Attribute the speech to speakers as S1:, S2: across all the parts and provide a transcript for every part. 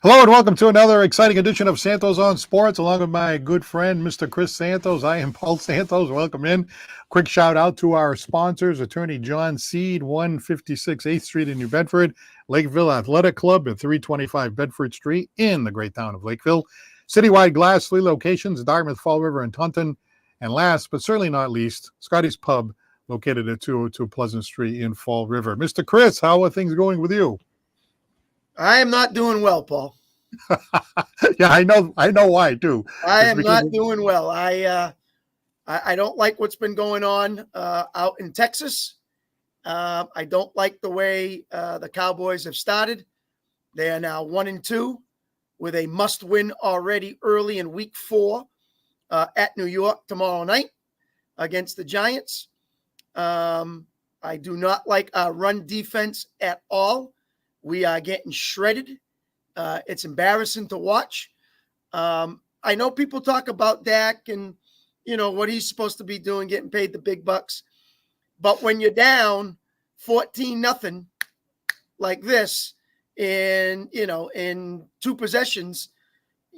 S1: Hello and welcome to another exciting edition of Santos on Sports, along with my good friend, Mr. Chris Santos. I am Paul Santos. Welcome in. Quick shout out to our sponsors, Attorney John Seed, 156 8th Street in New Bedford, Lakeville Athletic Club at 325 Bedford Street in the great town of Lakeville, Citywide Glass, 3 locations, Dartmouth, Fall River, and Taunton. And last, but certainly not least, Scotty's Pub, located at 202 Pleasant Street in Fall River. Mr. Chris, how are things going with you?
S2: I am not doing well, Paul.
S1: Yeah, I know why too.
S2: I
S1: It's
S2: am
S1: because
S2: not doing well. I don't like what's been going on out in Texas. I don't like the way the Cowboys have started. They are now 1-2 with a must-win already early in Week 4 at New York tomorrow night against the Giants. I do not like our run defense at all. We are getting shredded. It's embarrassing to watch. I know people talk about Dak and, what he's supposed to be doing, getting paid the big bucks. But when you're down 14-0 like this in 2 possessions,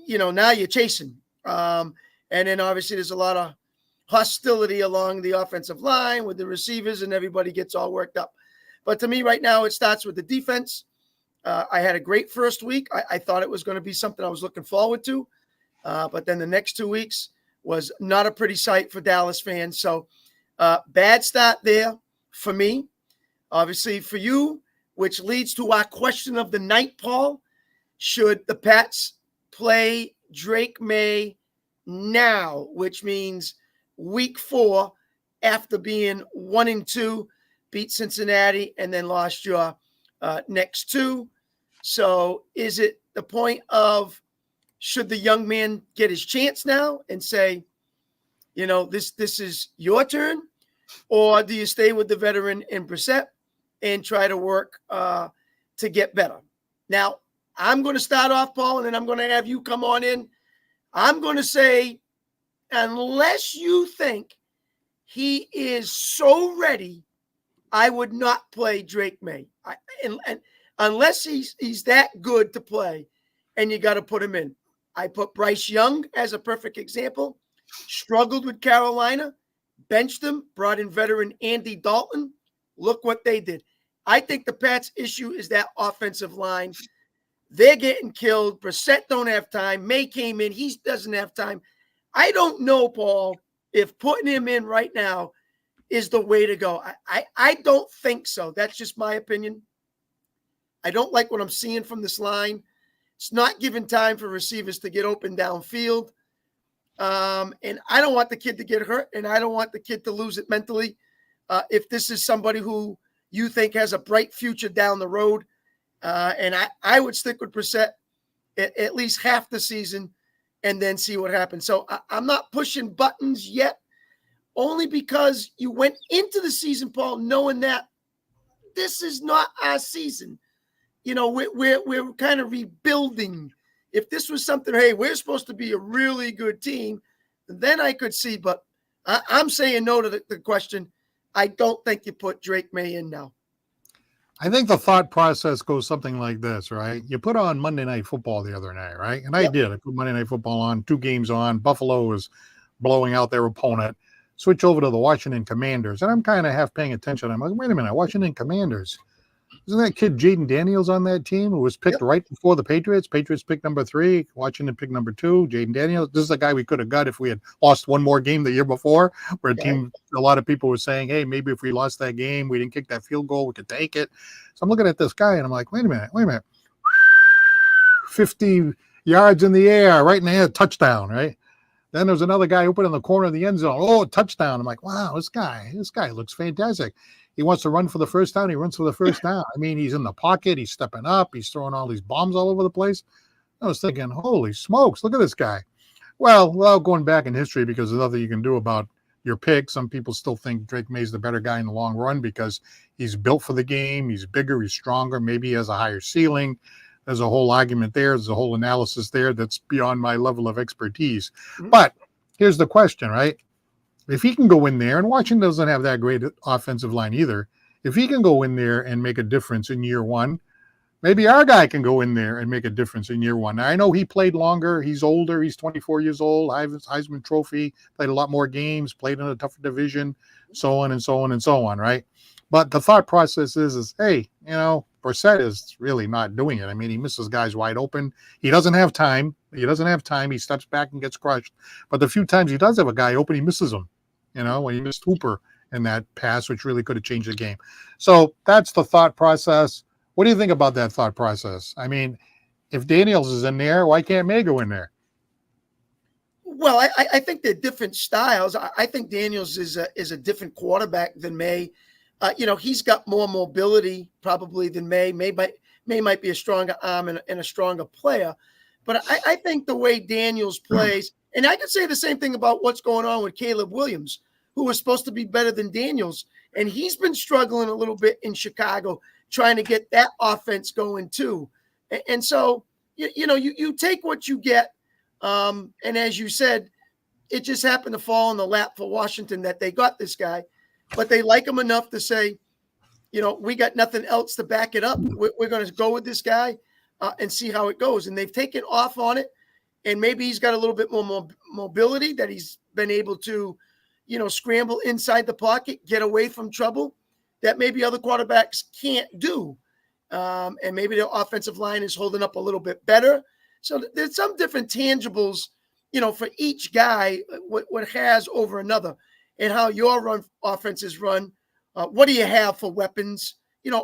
S2: now you're chasing. And then obviously there's a lot of hostility along the offensive line with the receivers and everybody gets all worked up. But to me right now, it starts with the defense. I had a great first week. I thought it was going to be something I was looking forward to. But then the next 2 weeks was not a pretty sight for Dallas fans. So bad start there for me. Obviously for you, which leads to our question of the night, Paul. Should the Pats play Drake Maye now, which means Week 4 after being 1-2, beat Cincinnati, and then lost your next 2? So is it the point of should the young man get his chance now and say, this is your turn? Or do you stay with the veteran in Brissett and try to work to get better? Now, I'm going to start off, Paul, and then I'm going to have you come on in. I'm going to say, unless you think he is so ready, I would not play Drake Maye. And unless he's that good to play, and you got to put him in. I put Bryce Young as a perfect example. Struggled with Carolina, benched him, brought in veteran Andy Dalton. Look what they did. I think the Pats' issue is that offensive line. They're getting killed. Brissett don't have time. Maye came in. He doesn't have time. I don't know, Paul, if putting him in right now is the way to go. I don't think so. That's just my opinion. I don't like what I'm seeing from this line. It's not giving time for receivers to get open downfield. And I don't want the kid to get hurt, and I don't want the kid to lose it mentally. If this is somebody who you think has a bright future down the road, and I would stick with Brissett at least half the season and then see what happens. So I'm not pushing buttons yet, only because you went into the season, Paul, knowing that this is not our season. We're kind of rebuilding. If this was something, hey, we're supposed to be a really good team, then I could see. But I'm saying no to the question. I don't think you put Drake Maye in now.
S1: I think the thought process goes something like this, right? You put on Monday Night Football the other night, right? And I did. I put Monday Night Football on, 2 games on. Buffalo was blowing out their opponent. Switch over to the Washington Commanders. And I'm kind of half paying attention. I'm like, wait a minute, Washington Commanders. Isn't that kid Jaden Daniels on that team who was picked right before the Patriots? Patriots picked number 3, Washington picked number 2. Jaden Daniels. This is a guy we could have got if we had lost one more game the year before, where a lot of people were saying, hey, maybe if we lost that game, we didn't kick that field goal, we could take it. So I'm looking at this guy, and I'm like, wait a minute. 50 yards in the air, right in the air, touchdown, right? Then there's another guy open in the corner of the end zone. Oh, touchdown. I'm like, wow, this guy looks fantastic. He wants to run for the first down. He runs for the first down. I mean, he's in the pocket. He's stepping up. He's throwing all these bombs all over the place. I was thinking, holy smokes, look at this guy. Well, without going back in history, because there's nothing you can do about your pick. Some people still think Drake Maye's the better guy in the long run because he's built for the game. He's bigger. He's stronger. Maybe he has a higher ceiling. There's a whole argument there. There's a whole analysis there that's beyond my level of expertise. Mm-hmm. But here's the question, right? If he can go in there, and Washington doesn't have that great offensive line either, if he can go in there and make a difference in year 1, maybe our guy can go in there and make a difference in year one. Now, I know he played longer. He's older. He's 24 years old. Heisman Trophy, played a lot more games, played in a tougher division, so on and so on and so on, right? But the thought process is hey, Brissett is really not doing it. I mean, he misses guys wide open. He doesn't have time. He steps back and gets crushed. But the few times he does have a guy open, he misses him. When he missed Hooper in that pass, which really could have changed the game. So that's the thought process. What do you think about that thought process? I mean, if Daniels is in there, why can't Maye go in there?
S2: Well, I think they're different styles. I think Daniels is a different quarterback than Maye. He's got more mobility probably than Maye. Maye might be a stronger arm and a stronger player. But I think the way Daniels plays, and I could say the same thing about what's going on with Caleb Williams, who was supposed to be better than Daniels. And he's been struggling a little bit in Chicago, trying to get that offense going too. And so, you take what you get. And as you said, it just happened to fall in the lap for Washington that they got this guy. But they like him enough to say, we got nothing else to back it up. We're going to go with this guy and see how it goes. And they've taken off on it. And maybe he's got a little bit more mobility that he's been able to, scramble inside the pocket, get away from trouble that maybe other quarterbacks can't do. And maybe the offensive line is holding up a little bit better. So there's some different tangibles, for each guy, what has over another. And how your offense is run. What do you have for weapons?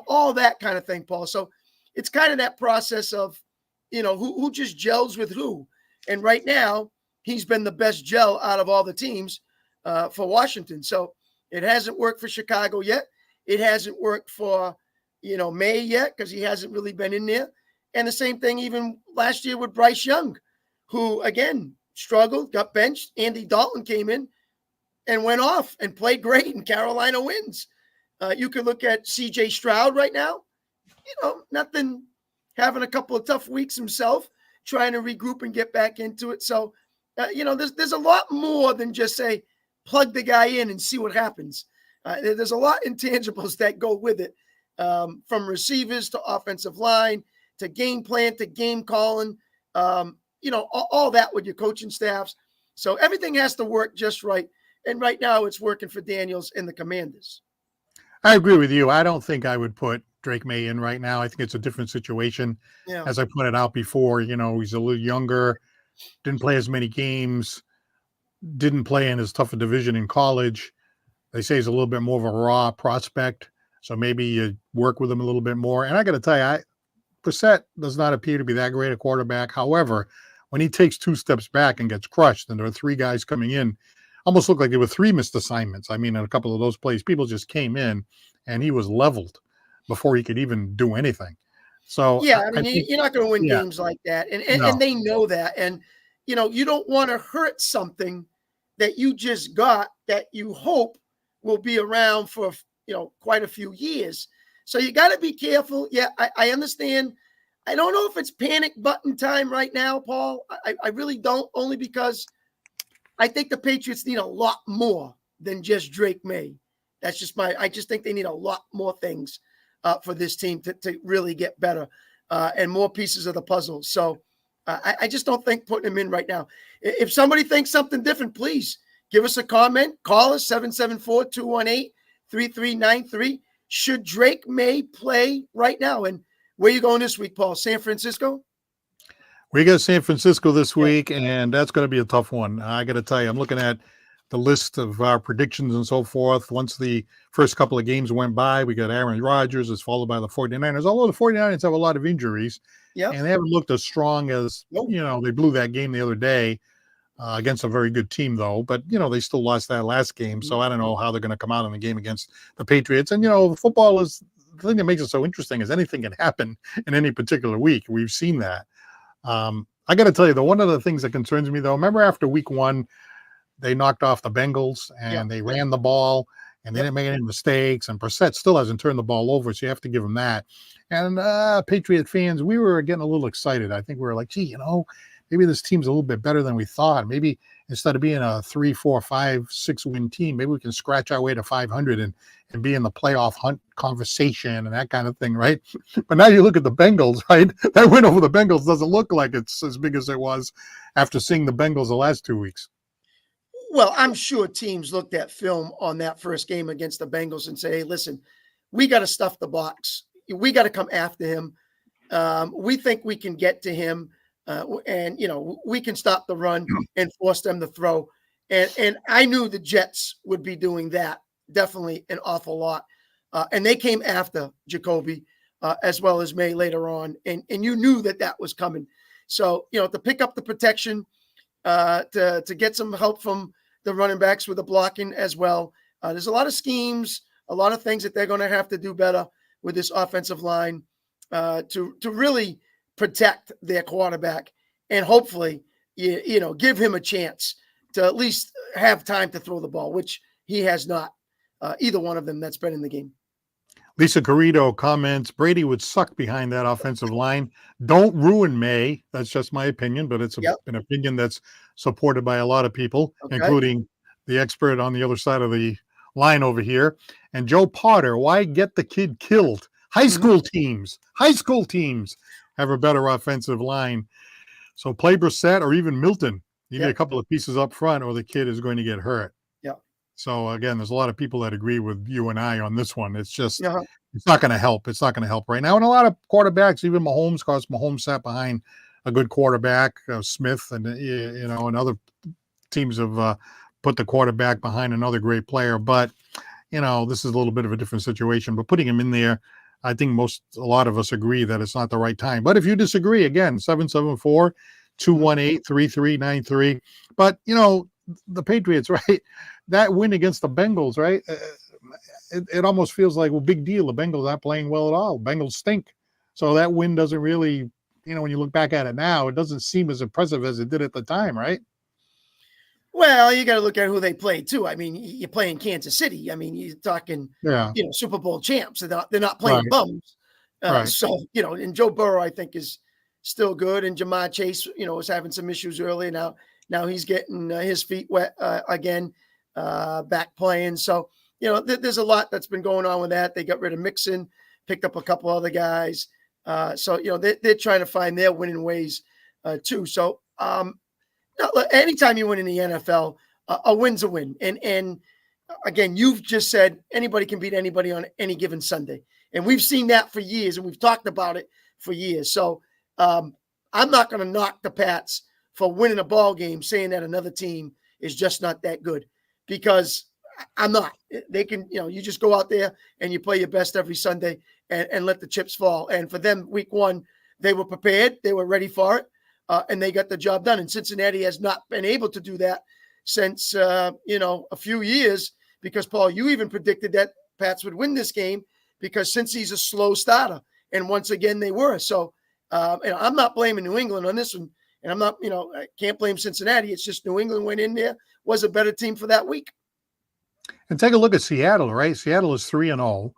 S2: All that kind of thing, Paul. So it's kind of that process of, who just gels with who. And right now, he's been the best gel out of all the teams for Washington. So it hasn't worked for Chicago yet. It hasn't worked for, Maye yet because he hasn't really been in there. And the same thing even last year with Bryce Young, who, again, struggled, got benched. Andy Dalton came in and went off and played great, and Carolina wins. You could look at C.J. Stroud right now, nothing, having a couple of tough weeks himself, trying to regroup and get back into it. So, there's a lot more than just say, plug the guy in and see what happens. There's a lot of intangibles that go with it, from receivers to offensive line to game plan to game calling, all that with your coaching staffs. So everything has to work just right. And right now it's working for Daniels and the Commanders.
S1: I agree with you. I don't think I would put Drake Maye in right now. I think it's a different situation.
S2: Yeah.
S1: As I pointed out before, he's a little younger, didn't play as many games, didn't play in as tough a division in college. They say he's a little bit more of a raw prospect. So maybe you work with him a little bit more. And I got to tell you, Brissett does not appear to be that great a quarterback. However, when he takes two steps back and gets crushed, and there are three guys coming in, almost looked like there were three missed assignments. I mean, in a couple of those plays, people just came in and he was leveled before he could even do anything. So
S2: yeah, I mean, you're not going to win games like that. And they know that. And, you don't want to hurt something that you just got that you hope will be around for, quite a few years. So you got to be careful. Yeah, I understand. I don't know if it's panic button time right now, Paul. I really don't, only because I think the Patriots need a lot more than just Drake Maye. That's just I just think they need a lot more things for this team to really get better and more pieces of the puzzle. So I just don't think putting him in right now. If somebody thinks something different, please give us a comment. Call us 774-218-3393. Should Drake Maye play right now? And where are you going this week, Paul? San Francisco?
S1: We got San Francisco this week, and that's going to be a tough one. I got to tell you, I'm looking at the list of our predictions and so forth. Once the first couple of games went by, we got Aaron Rodgers, is followed by the 49ers. Although the 49ers have a lot of injuries, and they haven't looked as strong as, they blew that game the other day against a very good team, though. But, they still lost that last game. So I don't know how they're going to come out in the game against the Patriots. And, football is the thing that makes it so interesting is anything can happen in any particular week. We've seen that. I got to tell you, one of the things that concerns me, though, remember after week one, they knocked off the Bengals and they ran the ball and they didn't make any mistakes. And Brissett still hasn't turned the ball over, so you have to give him that. And Patriot fans, we were getting a little excited. I think we were like, gee, maybe this team's a little bit better than we thought. Maybe instead of being a 3, 4, 5, 6 win team, maybe we can scratch our way to 500 and be in the playoff hunt conversation and that kind of thing, right? But now you look at the Bengals, right? That win over the Bengals doesn't look like it's as big as it was after seeing the Bengals the last 2 weeks.
S2: Well, I'm sure teams looked at film on that first game against the Bengals and say, hey, listen, we got to stuff the box. We got to come after him. We think we can get to him, and we can stop the run and force them to throw. And I knew the Jets would be doing that definitely an awful lot. And they came after Jacoby as well as Maye later on, and you knew that was coming. So to pick up the protection, to get some help from the running backs with the blocking as well. There's a lot of schemes, a lot of things that they're going to have to do better with this offensive line to really protect their quarterback and hopefully, give him a chance to at least have time to throw the ball, which he has not, either one of them that's been in the game.
S1: Lisa Carrito comments, Brady would suck behind that offensive line. Don't ruin Maye. That's just my opinion, but it's an opinion that's supported by a lot of people, including the expert on the other side of the line over here. And Joe Potter, why get the kid killed? High school teams have a better offensive line. So play Brissett or even Milton. You need a couple of pieces up front or the kid is going to get hurt. So, again, there's a lot of people that agree with you and I on this one. It's just it's not going to help. It's not going to help right now. And a lot of quarterbacks, even Mahomes, because Mahomes sat behind a good quarterback, Smith, and, and other teams have put the quarterback behind another great player. But, this is a little bit of a different situation. But putting him in there, I think a lot of us agree that it's not the right time. But if you disagree, again, 774-218-3393. But, the Patriots, right? That win against the Bengals, right? It almost feels like, big deal. The Bengals aren't playing well at all. Bengals stink. So that win doesn't really, when you look back at it now, it doesn't seem as impressive as it did at the time, right?
S2: Well, you got to look at who they played too. I mean, you're playing Kansas City. I mean, you're talking, Super Bowl champs. They're not playing bums. So, and Joe Burrow, I think, is still good. And Jamar Chase, was having some issues earlier. Now he's getting his feet wet again, back playing. So, there's a lot that's been going on with that. They got rid of Mixon, picked up a couple other guys. So, they're trying to find their winning ways too. So, anytime you win in the NFL, a win's a win. And again, you've just said anybody can beat anybody on any given Sunday. And we've seen that for years, and we've talked about it for years. So I'm not going to knock the Pats for winning a ball game, saying that another team is just not that good, because I'm not. They can, you just go out there and you play your best every Sunday and let the chips fall. And for them, week one, they were prepared. They were ready for it. And they got the job done. And Cincinnati has not been able to do that since, a few years, because, Paul, you even predicted that Pats would win this game because since he's a slow starter. And once again, they were. So, and I'm not blaming New England on this one. And I'm not, I can't blame Cincinnati. It's just New England went in there, was a better team for that week.
S1: And take a look at Seattle, right? Seattle is 3-0.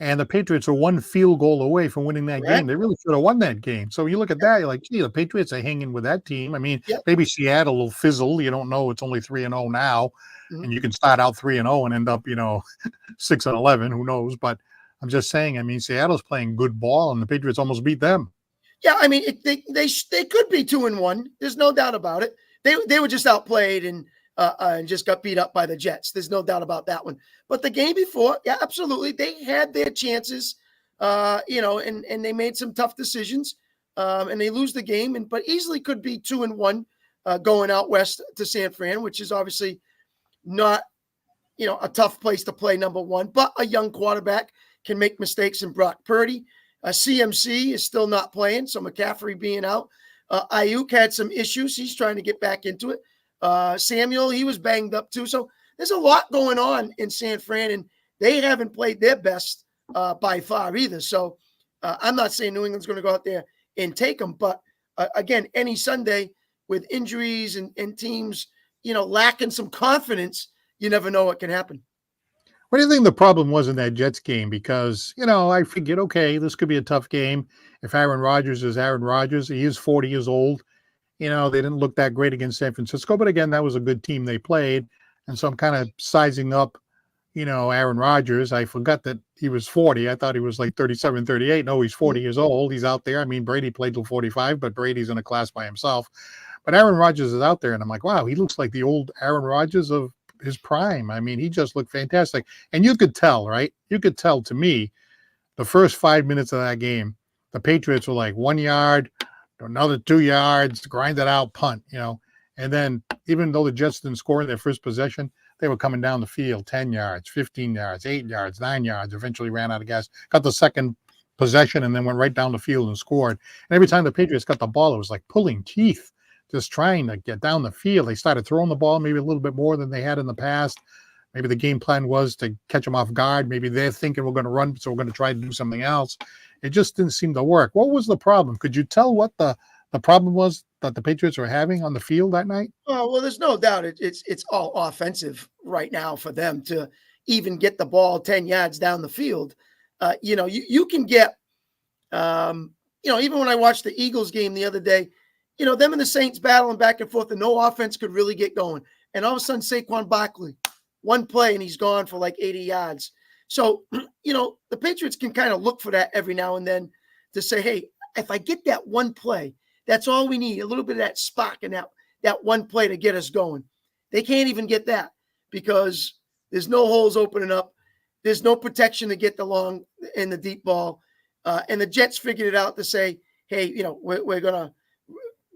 S1: And the Patriots are one field goal away from winning that game. They really should have won that game. So you look at that, you're like, gee, the Patriots are hanging with that team. I mean, maybe Seattle will fizzle. You don't know. It's only 3-0 now. And you can start out 3-0 and end up, 6-11. Who knows? But I'm just saying, I mean, Seattle's playing good ball, and the Patriots almost beat them.
S2: Yeah, I mean, they could be 2-1. There's no doubt about it. They were just outplayed and just got beat up by the Jets. There's no doubt about that one. But the game before, yeah, absolutely, they had their chances, and they made some tough decisions, and they lose the game, but easily could be 2-1 going out west to San Fran, which is obviously not, a tough place to play, number one. But a young quarterback can make mistakes in Brock Purdy. CMC is still not playing, so McCaffrey being out. Ayuk had some issues. He's trying to get back into it. Samuel, he was banged up too. So there's a lot going on in San Fran, and they haven't played their best by far either. So I'm not saying New England's going to go out there and take them. But, again, any Sunday with injuries and teams, lacking some confidence, you never know what can happen.
S1: What do you think the problem was in that Jets game? Because, I figured, okay, this could be a tough game. If Aaron Rodgers is Aaron Rodgers, he is 40 years old. they didn't look that great against San Francisco. But again, that was a good team they played. And so I'm kind of sizing up, Aaron Rodgers. I forgot that he was 40. I thought he was like 37, 38. No, he's 40 years old. He's out there. I mean, Brady played till 45, but Brady's in a class by himself. But Aaron Rodgers is out there, and I'm like, wow, he looks like the old Aaron Rodgers of his prime. I mean, he just looked fantastic. And you could tell, right? You could tell to me the first 5 minutes of that game, the Patriots were like 1 yard, another 2 yards, grind it out, punt, And then even though the Jets didn't score in their first possession, they were coming down the field 10 yards, 15 yards, 8 yards, 9 yards, eventually ran out of gas, got the second possession, and then went right down the field and scored. And every time the Patriots got the ball, it was like pulling teeth, just trying to get down the field. They started throwing the ball maybe a little bit more than they had in the past. Maybe the game plan was to catch them off guard. Maybe they're thinking we're going to run, so we're going to try to do something else. It just didn't seem to work. What was the problem? Could you tell what the problem was that the Patriots were having on the field that night?
S2: Oh, well, there's no doubt it's all offensive right now for them to even get the ball 10 yards down the field. You can get, even when I watched the Eagles game the other day, them and the Saints battling back and forth and no offense could really get going. And all of a sudden, Saquon Barkley, one play and he's gone for like 80 yards. So, the Patriots can kind of look for that every now and then to say, hey, if I get that one play, that's all we need, a little bit of that spark and that one play to get us going. They can't even get that because there's no holes opening up. There's no protection to get the long and the deep ball. And the Jets figured it out to say, hey, we're going to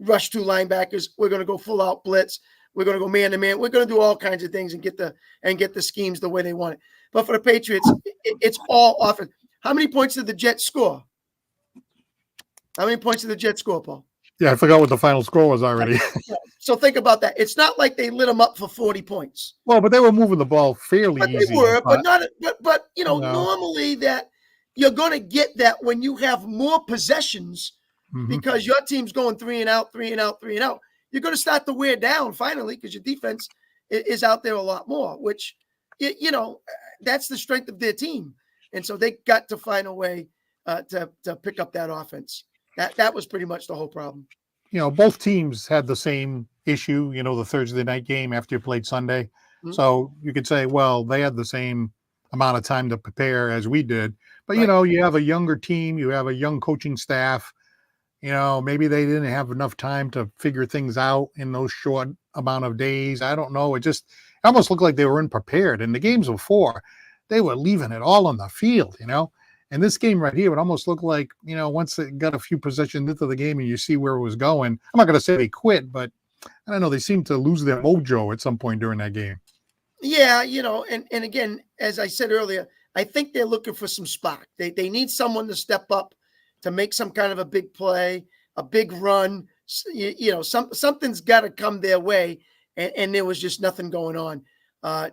S2: rush two linebackers. We're going to go full out blitz. We're going to go man to man. We're going to do all kinds of things and get the schemes the way they want it. But for the Patriots, it's all offense. How many points did the Jets score? How many points did the Jets score, Paul?
S1: Yeah, I forgot what the final score was already.
S2: So think about that. It's not like they lit them up for 40 points.
S1: Well, but they were moving the ball fairly easy.
S2: They were, but not. But normally that you're going to get that when you have more possessions because your team's going 3 and out, 3 and out, 3 and out. You're going to start to wear down finally because your defense is out there a lot more, which, that's the strength of their team. And so they got to find a way to pick up that offense. That was pretty much the whole problem.
S1: Both teams had the same issue, the Thursday night game after you played Sunday. Mm-hmm. So you could say, well, they had the same amount of time to prepare as we did. But, right. You have a younger team, you have a young coaching staff. Maybe they didn't have enough time to figure things out in those short amount of days. I don't know. It almost looked like they were unprepared. And the games before, they were leaving it all on the field, And this game right here would almost look like, once they got a few possessions into the game and you see where it was going, I'm not going to say they quit, but I don't know, they seemed to lose their mojo at some point during that game.
S2: Yeah, and again, as I said earlier, I think they're looking for some spark. They need someone to step up to make some kind of a big play, a big run. Something's got to come their way, and there was just nothing going on.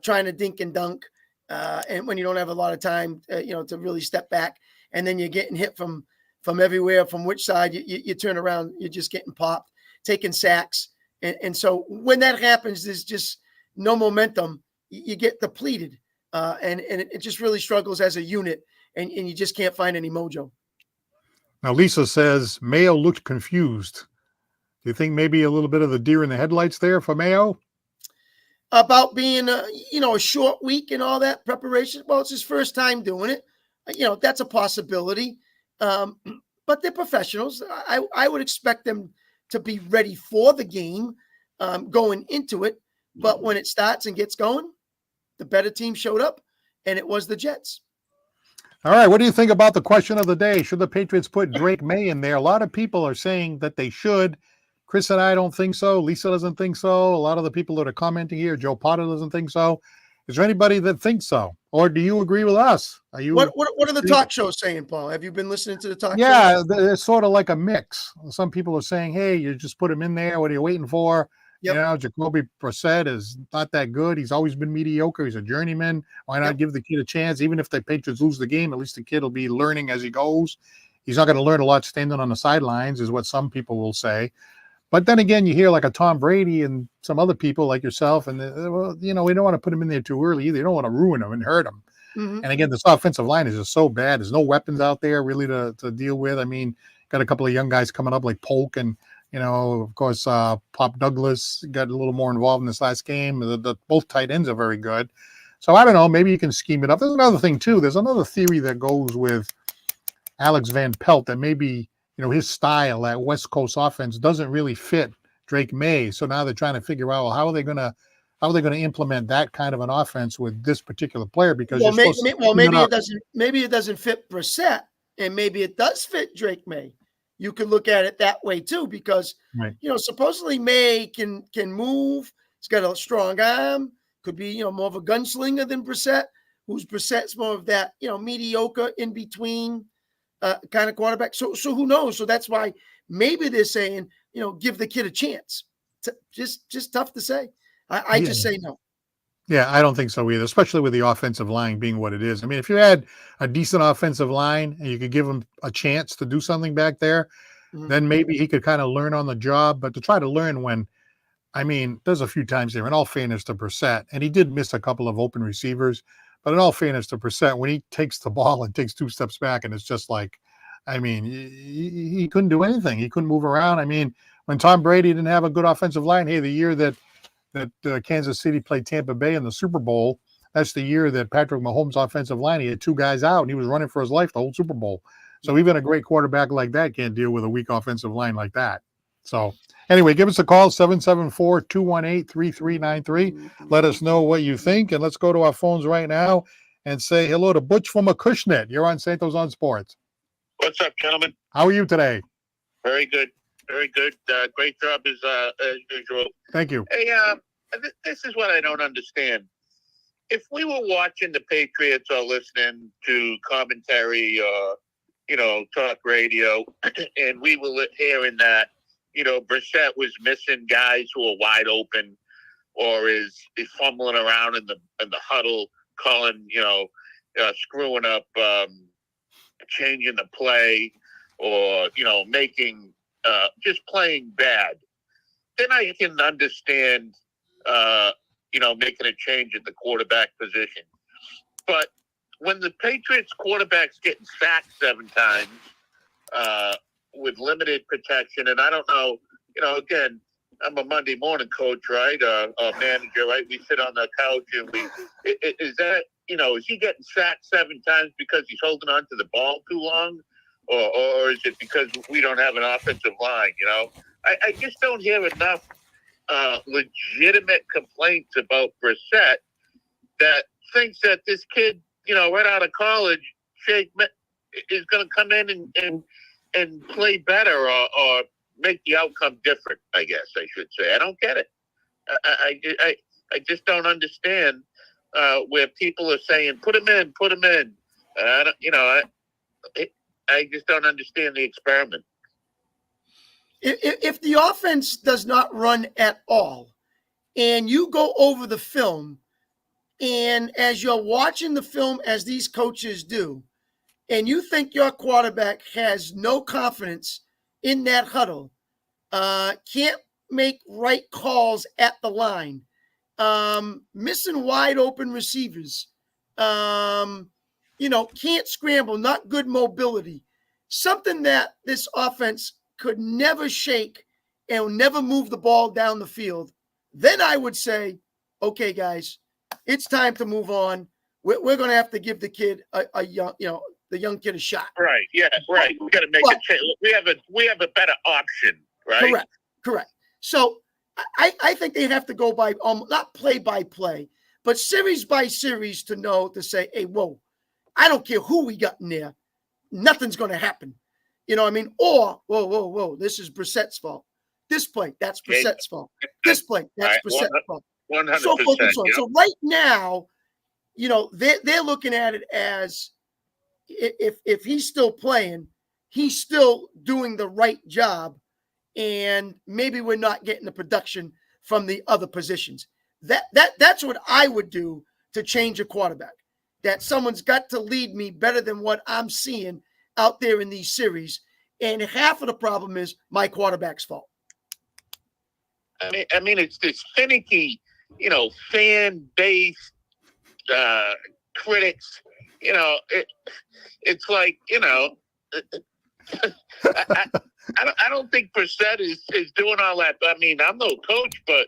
S2: Trying to dink and dunk. And when you don't have a lot of time, to really step back, and then you're getting hit from everywhere, from which side you turn around, you're just getting popped, taking sacks. And so when that happens, there's just no momentum. You get depleted, and it just really struggles as a unit, and you just can't find any mojo.
S1: Now, Lisa says Mayo looked confused. Do you think maybe a little bit of the deer in the headlights there for Mayo?
S2: About being, a short week and all that preparation. Well, it's his first time doing it. That's a possibility. But they're professionals. I would expect them to be ready for the game going into it. But when it starts and gets going, the better team showed up, and it was the Jets.
S1: All right. What do you think about the question of the day? Should the Patriots put Drake Maye in there? A lot of people are saying that they should. Chris and I don't think so. Lisa doesn't think so. A lot of the people that are commenting here, Joe Potter doesn't think so. Is there anybody that thinks so? Or do you agree with us? Are you?
S2: What are the talk shows saying, Paul? Have you been listening to the talk shows?
S1: Yeah, it's sort of like a mix. Some people are saying, hey, you just put him in there. What are you waiting for? Yep. Jacoby Brissett is not that good. He's always been mediocre. He's a journeyman. Why not give the kid a chance? Even if the Patriots lose the game, at least the kid will be learning as he goes. He's not going to learn a lot standing on the sidelines, is what some people will say. But then again, you hear like a Tom Brady and some other people like yourself, and we don't want to put him in there too early either. You don't want to ruin him and hurt him. Mm-hmm. And again, this offensive line is just so bad. There's no weapons out there really to deal with. I mean, got a couple of young guys coming up like Polk and Of course, Pop Douglas got a little more involved in this last game. Both tight ends are very good. So I don't know. Maybe you can scheme it up. There's another thing, too. There's another theory that goes with Alex Van Pelt that maybe, his style, that West Coast offense doesn't really fit Drake Maye. So now they're trying to figure out, well, how are they going to implement that kind of an offense with this particular player? Because
S2: maybe it doesn't fit Brissett, and maybe it does fit Drake Maye. You could look at it that way too, because
S1: right.
S2: Supposedly Maye can move. He's got a strong arm. Could be more of a gunslinger than Brissett. Brissett's more of that mediocre in between kind of quarterback. So who knows? So that's why maybe they're saying give the kid a chance. Just tough to say. I just say no.
S1: Yeah, I don't think so either, especially with the offensive line being what it is. I mean, if you had a decent offensive line and you could give him a chance to do something back there, then maybe he could kind of learn on the job. But to try to learn there's a few times there, in all fairness to Brissett, and he did miss a couple of open receivers, but in all fairness to Brissett, when he takes the ball and takes 2 steps back, and it's just like, he couldn't do anything. He couldn't move around. When Tom Brady didn't have a good offensive line, the year that Kansas City played Tampa Bay in the Super Bowl, that's the year that Patrick Mahomes' offensive line, he had 2 guys out, and he was running for his life the whole Super Bowl. So even a great quarterback like that can't deal with a weak offensive line like that. So anyway, give us a call, 774-218-3393. Let us know what you think, and let's go to our phones right now and say hello to Butch from Acushnet. You're on Santos on Sports.
S3: What's up, gentlemen?
S1: How are you today?
S3: Very good. Very good. Great job as usual.
S1: Thank you.
S3: Hey, this is what I don't understand. If we were watching the Patriots or listening to commentary or, talk radio, and we were hearing that, Brissett was missing guys who are wide open, or is fumbling around in the huddle, calling, screwing up, changing the play, or making just playing bad, then I can understand making a change at the quarterback position. But when the Patriots quarterback's getting sacked 7 times with limited protection, and I don't know, again, I'm a Monday morning coach, right? A manager, right? We sit on the couch and is that, is he getting sacked 7 times because he's holding on to the ball too long? Or is it because we don't have an offensive line, I just don't hear enough legitimate complaints about Brissett that thinks that this kid, right out of college, is going to come in and play better or make the outcome different, I guess I should say. I don't get it. I just don't understand where people are saying, put him in. I just don't understand the experiment.
S2: If the offense does not run at all, and you go over the film, and as you're watching the film, as these coaches do, and you think your quarterback has no confidence in that huddle, can't make right calls at the line, missing wide open receivers, can't scramble, not good mobility, something that this offense could never shake and will never move the ball down the field, then I would say, okay, guys, it's time to move on. We're going to have to give the kid the young kid a shot.
S3: Right. Yeah. Right. We got to make a change. We have a better option. Right.
S2: Correct. So I think they have to go by not play by play, but series by series to say, hey, whoa, I don't care who we got in there. Nothing's going to happen. Or, whoa, this is Brissett's fault. This play, that's Brissett's fault. This play, that's Brissett's fault.
S3: 100%.
S2: So forth and so on. So right now, they're looking at it as if he's still playing, he's still doing the right job, and maybe we're not getting the production from the other positions. That's what I would do to change a quarterback. That someone's got to lead me better than what I'm seeing out there in these series. And half of the problem is my quarterback's fault.
S3: I mean, it's this finicky, fan-based critics. It's like, I don't think Brissett is doing all that. I mean, I'm no coach, but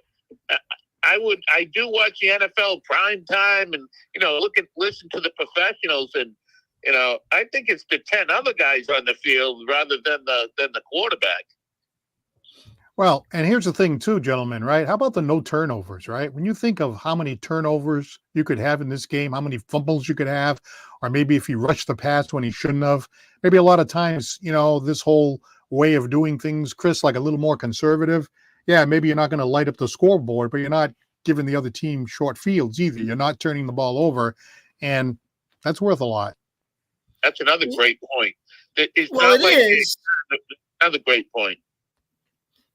S3: I do watch the NFL prime time, and listen to the professionals, and I think it's the 10 other guys on the field rather than the quarterback.
S1: Well, and here's the thing too, gentlemen, right? How about the no turnovers, right? When you think of how many turnovers you could have in this game, how many fumbles you could have, or maybe if he rushed the pass when he shouldn't have, maybe a lot of times, this whole way of doing things, Chris, like a little more conservative. Yeah, maybe you're not going to light up the scoreboard, but you're not giving the other team short fields either. You're not turning the ball over, and that's worth a lot.
S3: That's another great point. It's
S2: well,
S3: not
S2: it
S3: like
S2: is.
S3: another great point.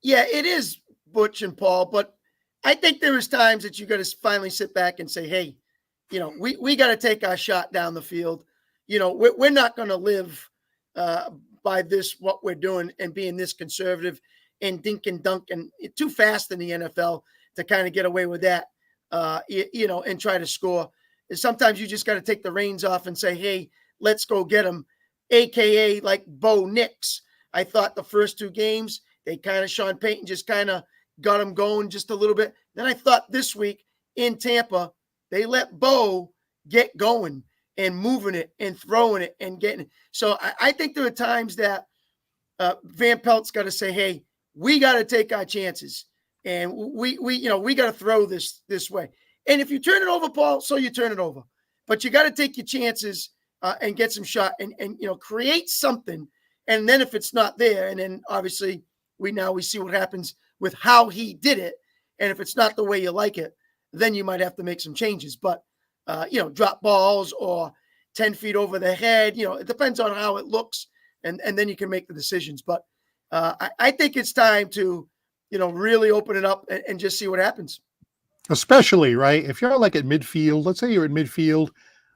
S2: Yeah, it is, Butch and Paul, but I think there is times that you got to finally sit back and say, hey, we got to take our shot down the field. We're not going to live by this, what we're doing, and being this conservative and dink and dunk and too fast in the NFL to kind of get away with that, and try to score. And sometimes you just got to take the reins off and say, hey, let's go get them, a.k.a. like Bo Nix. I thought the first two games, they kind of, Sean Payton just kind of got them going just a little bit. Then I thought this week in Tampa, they let Bo get going and moving it and throwing it and getting it. So I think there are times that Van Pelt's got to say, hey, we got to take our chances. And we got to throw this way. And if you turn it over, Paul, so you turn it over. But you got to take your chances and get some shot and create something. And then if it's not there, and then obviously we see what happens with how he did it. And if it's not the way you like it, then you might have to make some changes. But, drop balls or 10 feet over the head, it depends on how it looks. And then you can make the decisions. But I think it's time to, really open it up and just see what happens.
S1: Especially, right, if you're like at midfield, let's say you're at midfield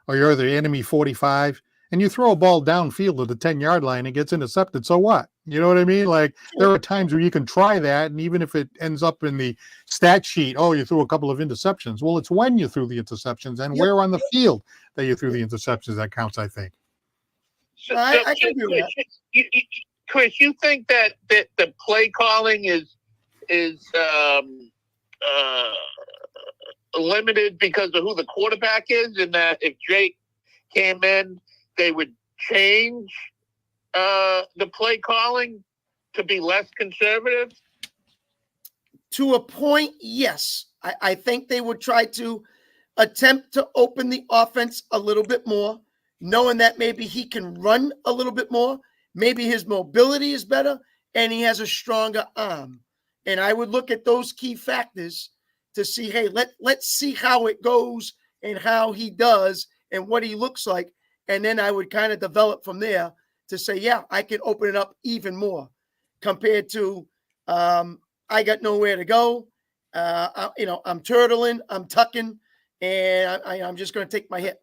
S1: or you're the enemy 45 and you throw a ball downfield to the 10-yard line and gets intercepted, so what? You know what I mean? Like, there are times where you can try that, and even if it ends up in the stat sheet, you threw a couple of interceptions. Well, it's when you threw the interceptions and where on the field that you threw the interceptions that counts, I think.
S2: I can do that.
S3: Chris, you think that the play calling is limited because of who the quarterback is, and that if Jake came in, they would change the play calling to be less conservative?
S2: To a point, yes. I think they would try to attempt to open the offense a little bit more, knowing that maybe he can run a little bit more. Maybe his mobility is better and he has a stronger arm. And I would look at those key factors to see, hey, let's see how it goes and how he does and what he looks like. And then I would kind of develop from there to say, yeah, I can open it up even more compared to I got nowhere to go. I'm turtling, I'm tucking, and I'm just going to take my hit.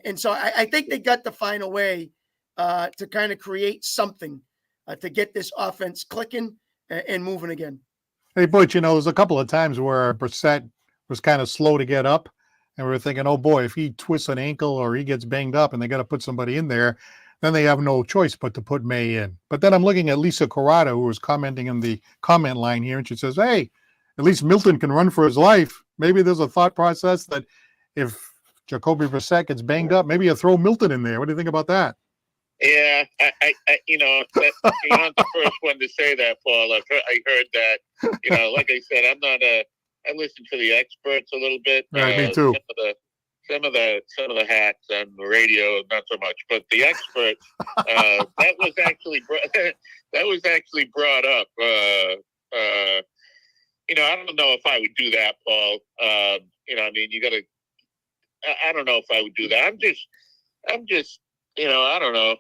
S2: And so I think they got to find a way to kind of create something to get this offense clicking and moving again.
S1: Hey, Butch, there's a couple of times where Brissett was kind of slow to get up, and we were thinking, oh boy, if he twists an ankle or he gets banged up and they got to put somebody in there, then they have no choice but to put Maye in. But then I'm looking at Lisa Corrado, who was commenting in the comment line here, and she says, hey, at least Milton can run for his life. Maybe there's a thought process that if Jacoby Brissett gets banged up, maybe you throw Milton in there. What do you think about that?
S3: Yeah, you're not the first one to say that, Paul. I heard that. Like I said, I listen to the experts a little bit.
S1: Right, me too.
S3: Some of the hacks on the radio, not so much, but the experts. that was actually brought up. I don't know if I would do that, Paul. You got to. I don't know if I would do that. I'm just. I don't know.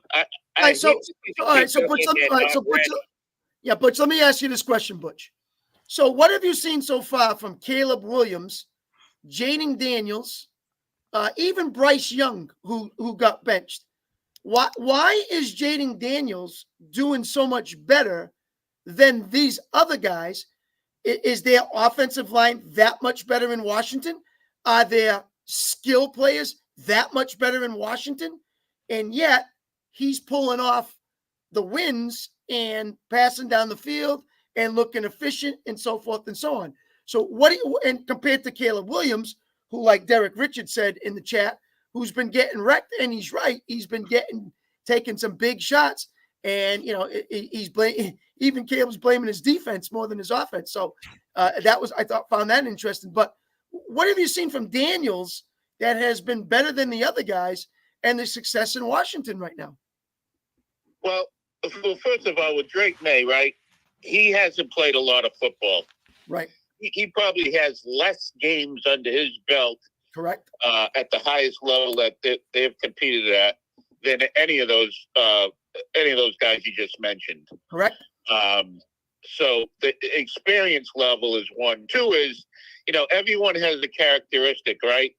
S2: Butch, let me ask you this question, Butch. So what have you seen so far from Caleb Williams, Jaden Daniels, even Bryce Young, who got benched? Why is Jaden Daniels doing so much better than these other guys? Is their offensive line that much better in Washington? Are their skill players that much better in Washington? And yet he's pulling off the wins and passing down the field and looking efficient and so forth and so on. So what do you, and compared to Caleb Williams, who, like Derek Richards said in the chat, who's been getting wrecked, and he's right. He's been taking some big shots, and he's blaming, even Caleb's blaming his defense more than his offense. So that was, I found that interesting. But what have you seen from Daniels that has been better than the other guys and the success in Washington right now?
S3: Well, first of all, with Drake May, right? He hasn't played a lot of football.
S2: Right.
S3: He probably has less games under his belt.
S2: Correct.
S3: At the highest level that they've competed at than any of those guys you just mentioned.
S2: Correct.
S3: So the experience level is one. Two is, everyone has a characteristic, right?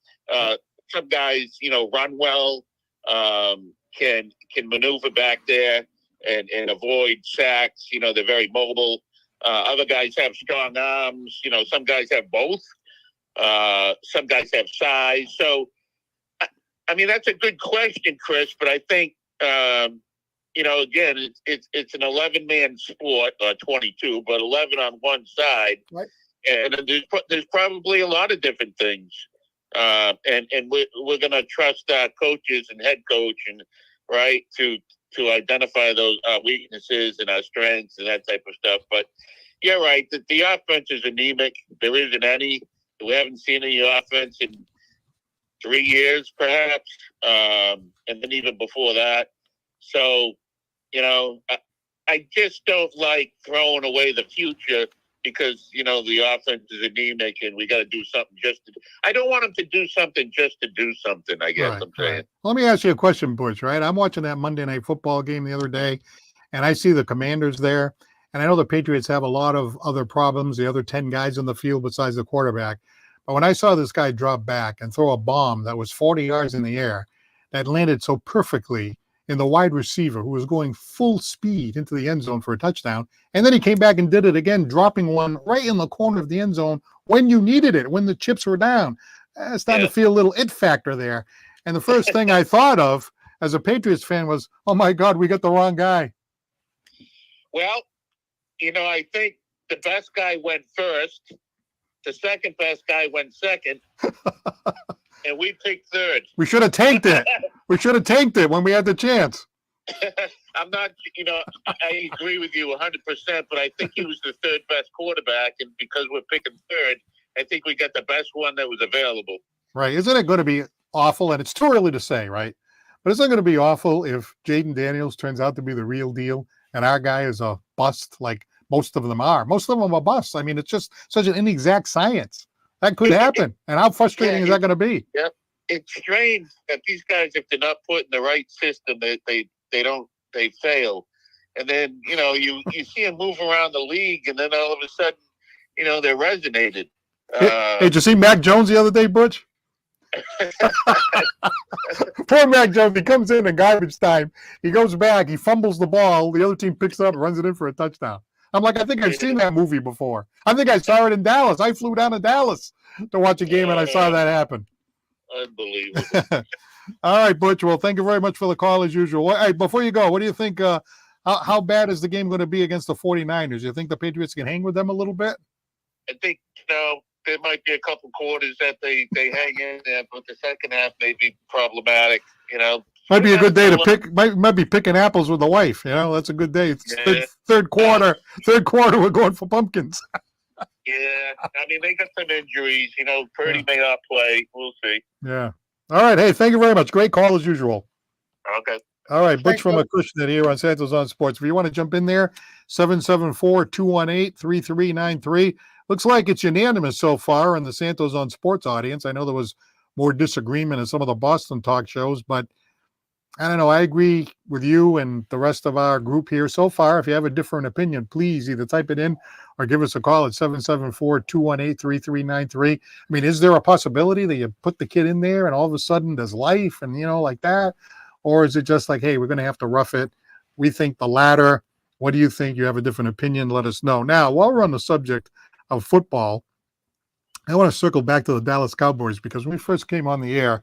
S3: Some guys, run well, can maneuver back there and avoid sacks. They're very mobile. Other guys have strong arms. Some guys have both. Some guys have size. So, I mean, that's a good question, Chris. But I think, again, it's an 11-man sport, or 22, but 11 on one side.
S2: Right.
S3: And there's probably a lot of different things. And we're going to trust our coaches and head coach to identify those weaknesses and our strengths and that type of stuff. But you're right, the offense is anemic. There isn't any. We haven't seen any offense in 3 years, perhaps, and then even before that. So, I just don't like throwing away the future because, the offense is anemic and we got to do something I don't want them to do something just to do something, I guess I'm saying.
S1: Right. Let me ask you a question, Butch, right? I'm watching that Monday Night Football game the other day, and I see the Commanders there. And I know the Patriots have a lot of other problems, the other 10 guys on the field besides the quarterback. But when I saw this guy drop back and throw a bomb that was 40 yards in the air, that landed so perfectly in the wide receiver who was going full speed into the end zone for a touchdown. And then he came back and did it again, dropping one right in the corner of the end zone when you needed it, when the chips were down. It's starting to feel a little it factor there. And the first thing I thought of as a Patriots fan was, oh, my God, we got the wrong guy.
S3: Well, I think the best guy went first. The second best guy went second. And we picked third.
S1: We should have tanked it. We should have tanked it when we had the chance.
S3: I'm not, I agree with you 100%, but I think he was the third best quarterback. And because we're picking third, I think we got the best one that was available.
S1: Right. Isn't it going to be awful? And it's too early to say, right? But isn't it going to be awful if Jaden Daniels turns out to be the real deal and our guy is a bust like most of them are? Most of them are busts. I mean, it's just such an inexact science. That could happen. And how frustrating is that going to be?
S3: Yep. It's strange that these guys, if they're not put in the right system, they fail. And then, you see them move around the league, and then all of a sudden, they're resonated.
S1: Hey, did you see Mac Jones the other day, Butch? Poor Mac Jones. He comes in garbage time. He goes back. He fumbles the ball. The other team picks it up and runs it in for a touchdown. I'm like, I think I've seen that movie before. I think I saw it in Dallas. I flew down to Dallas to watch a game, and I saw that happen.
S3: Unbelievable.
S1: All right, Butch. Well, thank you very much for the call as usual. Hey, before you go, what do you think? How bad is the game going to be against the 49ers? Do you think the Patriots can hang with them a little bit?
S3: I think, there might be a couple quarters that they hang in there, but the second half may be problematic,
S1: Might be a good day to pick. Might be picking apples with the wife. That's a good day. Third quarter, we're going for pumpkins.
S3: Yeah, I mean they got some injuries. Purdy may not play. We'll see.
S1: Yeah. All right. Hey, thank you very much. Great call as usual.
S3: Okay.
S1: All right, Butch from Acushnet here on Santos on Sports. If you want to jump in there, 774-218-3393. Looks like it's unanimous so far in the Santos on Sports audience. I know there was more disagreement in some of the Boston talk shows, but I don't know. I agree with you and the rest of our group here so far. If you have a different opinion, please either type it in or give us a call at 774-218-3393. I mean, is there a possibility that you put the kid in there and all of a sudden there's life and, like that? Or is it just like, hey, we're going to have to rough it? We think the latter. What do you think? You have a different opinion? Let us know. Now, while we're on the subject of football, I want to circle back to the Dallas Cowboys because when we first came on the air,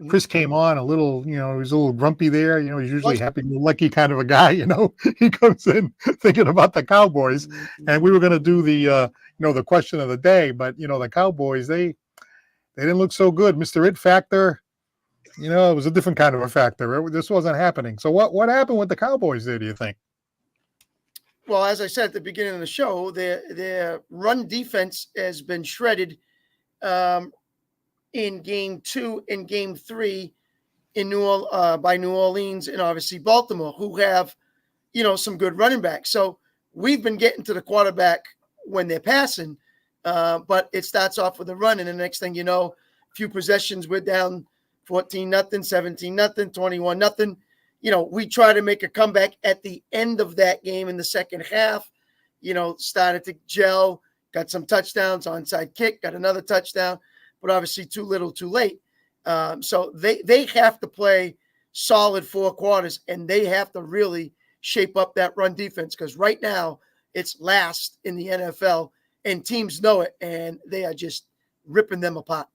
S1: Chris came on a little, he was a little grumpy there. He's usually
S2: Was.
S1: happy-go-lucky kind of a guy. He comes in thinking about the Cowboys, and we were going to do the question of the day, but the Cowboys they didn't look so good. Mr. It Factor, it was a different kind of a factor. This wasn't happening. So what happened with the Cowboys there? Do you think?
S2: Well, as I said at the beginning of the show, their run defense has been shredded in Game 2 and Game 3 by New Orleans and obviously Baltimore, who have some good running backs. So we've been getting to the quarterback when they're passing, but it starts off with a run, and the next thing you know, a few possessions, we're down 14-0, 17-0, 21-0. We try to make a comeback at the end of that game in the second half, started to gel, got some touchdowns, onside kick, got another touchdown, but obviously too little, too late. So they have to play solid 4 quarters, and they have to really shape up that run defense, because right now it's last in the NFL, and teams know it, and they are just ripping them apart.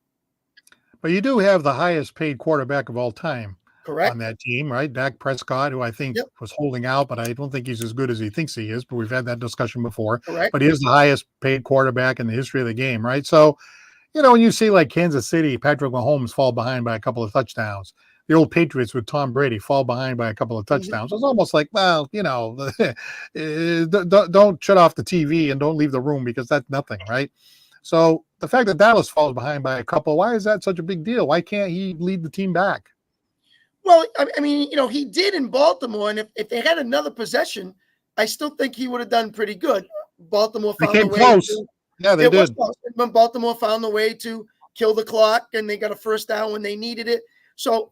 S1: But you do have the highest paid quarterback of all time.
S2: Correct.
S1: On that team, right? Dak Prescott, who I think was holding out, but I don't think he's as good as he thinks he is. But we've had that discussion before.
S2: Correct.
S1: But he is the highest paid quarterback in the history of the game, right? So, when you see like Kansas City, Patrick Mahomes fall behind by a couple of touchdowns, the old Patriots with Tom Brady fall behind by a couple of touchdowns. It's almost like, well, don't shut off the TV and don't leave the room, because that's nothing, right? So the fact that Dallas falls behind by a couple, why is that such a big deal? Why can't he lead the team back?
S2: Well, I mean, he did in Baltimore, and if they had another possession, I still think he would have done pretty good. Baltimore found a way.
S1: Close. Yeah, they did.
S2: When Baltimore found a way to kill the clock, and they got a first down when they needed it. So,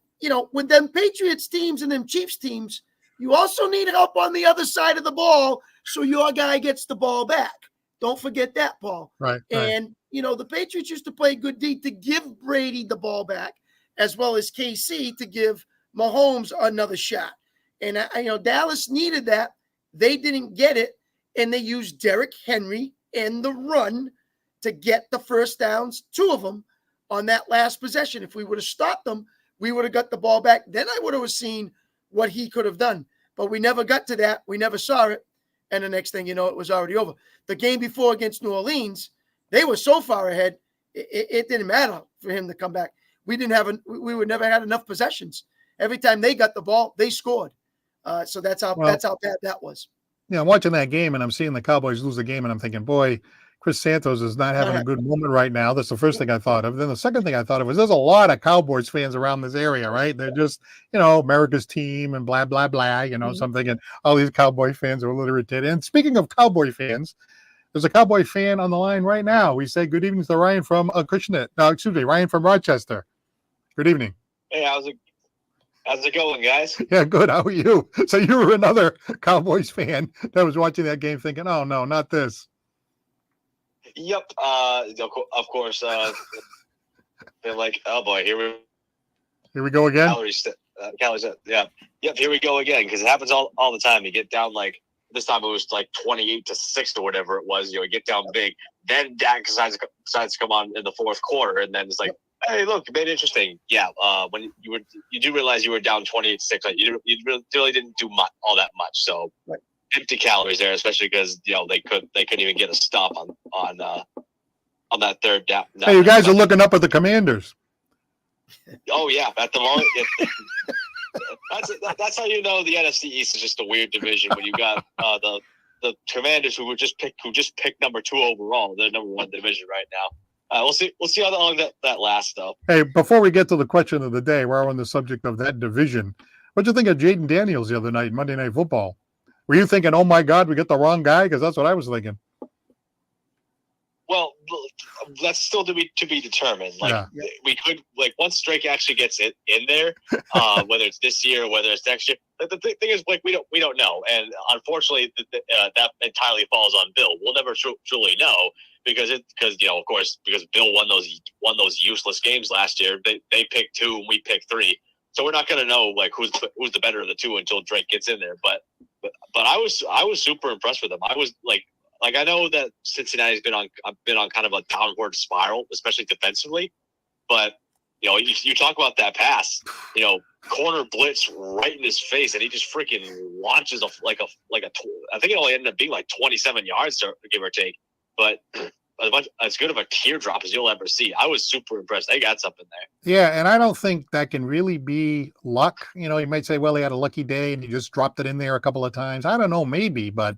S2: with them Patriots teams and them Chiefs teams, you also need help on the other side of the ball, so your guy gets the ball back. Don't forget that, Paul.
S1: Right.
S2: And, the Patriots used to play good D to give Brady the ball back, as well as KC to give Mahomes another shot. And, Dallas needed that. They didn't get it, and they used Derrick Henry in the run to get the first downs, 2 of them, on that last possession. If we would have stopped them, we would have got the ball back. Then I would have seen what he could have done. But we never got to that. We never saw it. And the next thing you know, it was already over. The game before against New Orleans, they were so far ahead, it didn't matter for him to come back. We would never had enough possessions. Every time they got the ball, they scored. So that's how bad that was.
S1: Yeah, I'm watching that game, and I'm seeing the Cowboys lose the game, and I'm thinking, boy, Chris Santos is not having a good moment right now. That's the first thing I thought of. Then the second thing I thought of was there's a lot of Cowboys fans around this area, right? They're just, America's team and blah, blah, blah, something. And all these Cowboy fans are a little irritated. And speaking of Cowboy fans, there's a Cowboy fan on the line right now. We say good evening to Ryan from Ryan from Rochester. Good evening.
S4: Hey, how's it going, guys?
S1: Yeah, good. How are you? So you were another Cowboys fan that was watching that game thinking, oh, no, not this.
S4: Yep. Of course. They're like, oh, boy, here
S1: we go again?
S4: Calories, yeah. Yep, here we go again, because it happens all the time. You get down, like, this time it was like 28-6 or whatever it was. You get down big. Then Dak decides to come on in the fourth quarter, and then it's like, hey, look, it made it interesting. Yeah, when you do realize you were down 28-6. Like you really didn't do all that much. So empty calories there, especially because they couldn't even get a stop on that third down.
S1: Hey, you guys are looking up at the Commanders.
S4: Oh yeah, at the moment. That's how you know the NFC East is just a weird division when you got the Commanders who just picked number 2 overall. They're number 1 division right now. We'll see how long that lasts, though.
S1: Hey, before we get to the question of the day, we're on the subject of that division. What'd you think of Jaden Daniels the other night, Monday Night Football? Were you thinking, oh my God, we got the wrong guy? Because that's what I was thinking.
S4: Well, that's still to be determined. We could once Drake actually gets it in there, whether it's this year or whether it's next year. The thing is, we don't know, and unfortunately, that entirely falls on Bill. We'll never truly know because of course because Bill won those useless games last year. They picked 2 and we picked 3, so we're not going to know who's the better of the 2 until Drake gets in there. But I was super impressed with them. I was like I know that Cincinnati's been on kind of a downward spiral, especially defensively. But you talk about that pass, corner blitz right in his face, and he just freaking launches I think it only ended up being like 27 yards, give or take, but as good of a teardrop as you'll ever see. I was super impressed. They got something there.
S1: Yeah, and I don't think that can really be luck. You might say, well, he had a lucky day and he just dropped it in there a couple of times. I don't know, maybe, but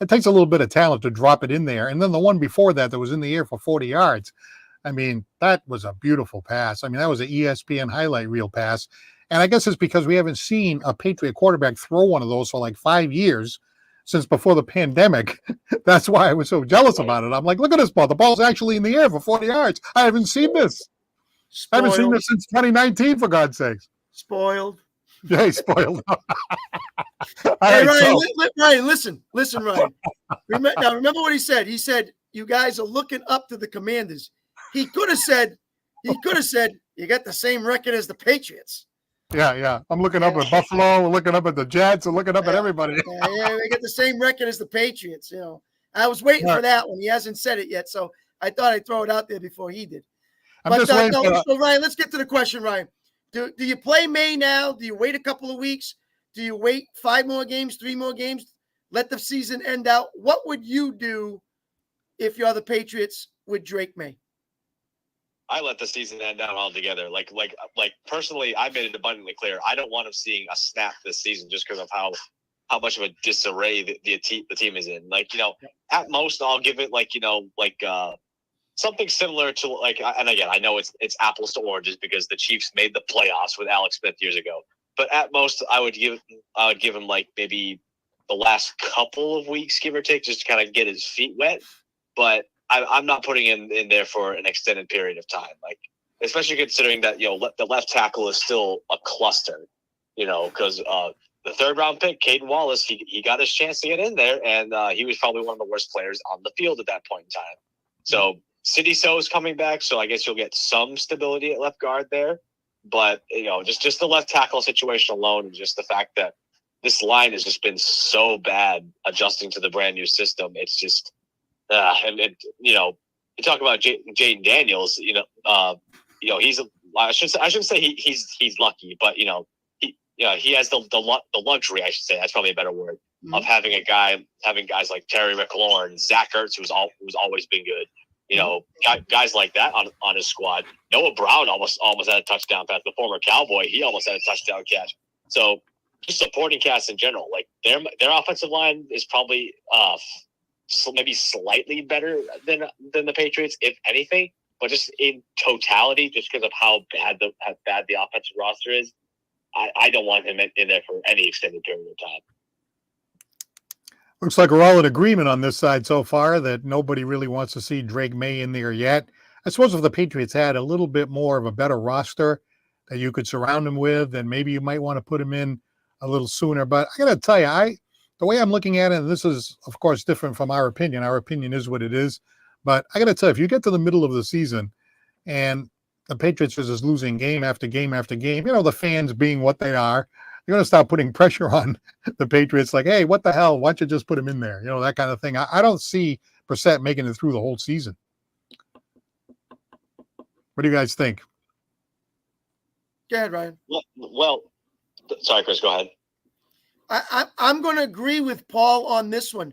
S1: it takes a little bit of talent to drop it in there. And then the one before that was in the air for 40 yards. I mean, that was a beautiful pass. I mean, that was an ESPN highlight reel pass. And I guess it's because we haven't seen a Patriot quarterback throw one of those for like 5 years since before the pandemic. That's why I was so jealous about it. I'm like, look at this ball. The ball's actually in the air for 40 yards. I haven't seen this. I haven't seen this since 2019, for God's sakes.
S2: Spoiled.
S1: Yeah, he's spoiled.
S2: Hey, Ryan, Ryan, listen, Ryan. Remember what he said. He said, you guys are looking up to the Commanders. He could have said, you got the same record as the Patriots.
S1: Yeah. I'm looking up at Buffalo. We're looking up at the Jets. We're looking up at everybody.
S2: Yeah, we got the same record as the Patriots. I was waiting for that one. He hasn't said it yet, so I thought I'd throw it out there before he did. So Ryan, let's get to the question, Ryan. Do you play May now? Do you wait a couple of weeks? Do you wait 5 more games, 3 more games? Let the season end out. What would you do if you're the Patriots with Drake May?
S4: I let the season end out altogether. Like personally, I made it abundantly clear. I don't want him seeing a snap this season just because of how much of a disarray the team is in. At most, I'll give it something similar to and again, I know it's apples to oranges because the Chiefs made the playoffs with Alex Smith years ago. But at most, I would give him maybe the last couple of weeks, give or take, just to kind of get his feet wet. But I'm not putting him in there for an extended period of time, especially considering that the left tackle is still a cluster, because the 3rd round pick, Caden Wallace, he got his chance to get in there, and he was probably one of the worst players on the field at that point in time. So City So is coming back, so I guess you'll get some stability at left guard there. But just the left tackle situation alone, and just the fact that this line has just been so bad adjusting to the brand new system, it's just. You talk about Jaden Daniels. He's. I shouldn't say he's lucky, but he has the luxury. I should say that's probably a better word of having guys like Terry McLaurin, Zach Ertz, who's always been good. Guys like that on his squad. Noah Brown almost had a touchdown pass. The former Cowboy, he almost had a touchdown catch. So just supporting cast in general, their offensive line is probably maybe slightly better than the Patriots, if anything, but just in totality, just because of how bad the offensive roster is, I don't want him in there for any extended period of time.
S1: Looks like we're all in agreement on this side so far that nobody really wants to see Drake May in there yet. I suppose if the Patriots had a little bit more of a better roster that you could surround him with, then maybe you might want to put him in a little sooner. But I got to tell you, the way I'm looking at it, and this is, of course, different from our opinion is what it is. But I got to tell you, if you get to the middle of the season and the Patriots are just losing game after game after game, the fans being what they are, you're going to start putting pressure on the Patriots like, hey, what the hell? Why don't you just put him in there? That kind of thing. I don't see Brissett making it through the whole season. What do you guys think?
S2: Go ahead, Ryan.
S4: Well, sorry, Chris, go ahead.
S2: I'm going to agree with Paul on this one.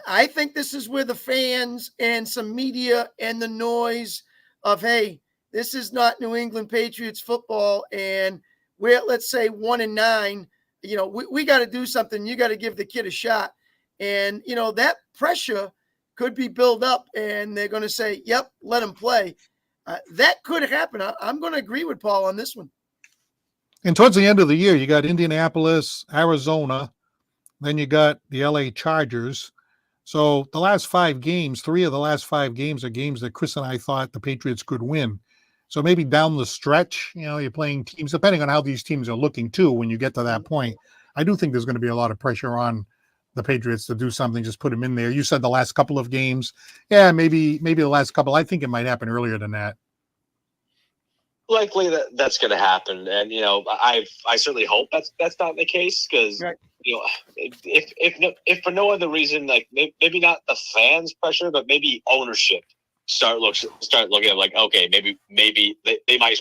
S2: I think this is where the fans and some media and the noise of, hey, this is not New England Patriots football, and we're, let's say, 1-9. We got to do something. You got to give the kid a shot. And, that pressure could be built up, and they're going to say, yep, let him play. That could happen. I'm going to agree with Paul on this one.
S1: And towards the end of the year, you got Indianapolis, Arizona, then you got the LA Chargers. So the last 5 games, 3 of the last 5 games are games that Chris and I thought the Patriots could win. So maybe down the stretch, you're playing teams, depending on how these teams are looking too, when you get to that point. I do think there's going to be a lot of pressure on the Patriots to do something, just put them in there. You said the last couple of games. Yeah, maybe the last couple. I think it might happen earlier than that.
S4: Likely that's going to happen, and I certainly hope that's not the case, because
S2: right.
S4: If for no other reason, maybe not the fans' pressure, but maybe ownership start looking at okay, maybe they might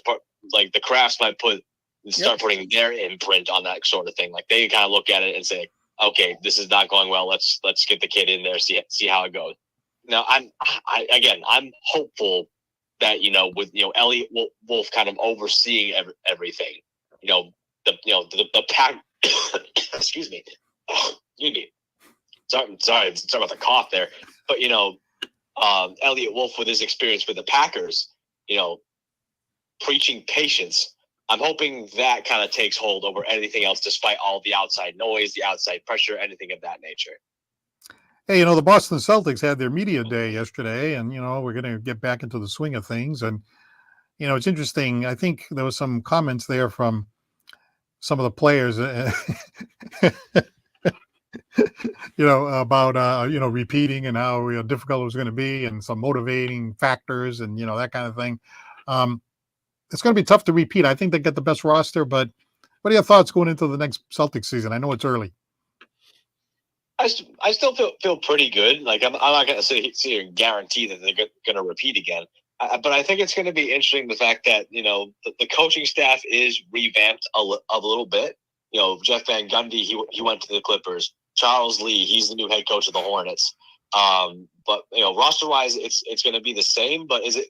S4: like the Crafts might start putting their imprint on that sort of thing. Like they kind of look at it and say, okay, this is not going well. Let's get the kid in there, see how it goes. Now, I'm hopeful that, with, Elliot Wolf kind of overseeing everything, the pack, excuse me. Sorry about the cough there. But, Elliot Wolf with his experience with the Packers, preaching patience. I'm hoping that kind of takes hold over anything else, despite all the outside noise, the outside pressure, anything of that nature.
S1: Hey, the Boston Celtics had their media day yesterday, and, we're going to get back into the swing of things. And, it's interesting. I think there was some comments there from some of the players, about, repeating and how difficult it was going to be and some motivating factors and, that kind of thing. It's going to be tough to repeat. I think they get the best roster, but what are your thoughts going into the next Celtics season? I know it's early.
S4: I still feel pretty good. Like I'm not going to sit here and guarantee that they're going to repeat again. But I think it's going to be interesting, the fact that, the coaching staff is revamped a little bit. Jeff Van Gundy, he went to the Clippers. Charles Lee, he's the new head coach of the Hornets. But roster-wise, it's going to be the same. But is it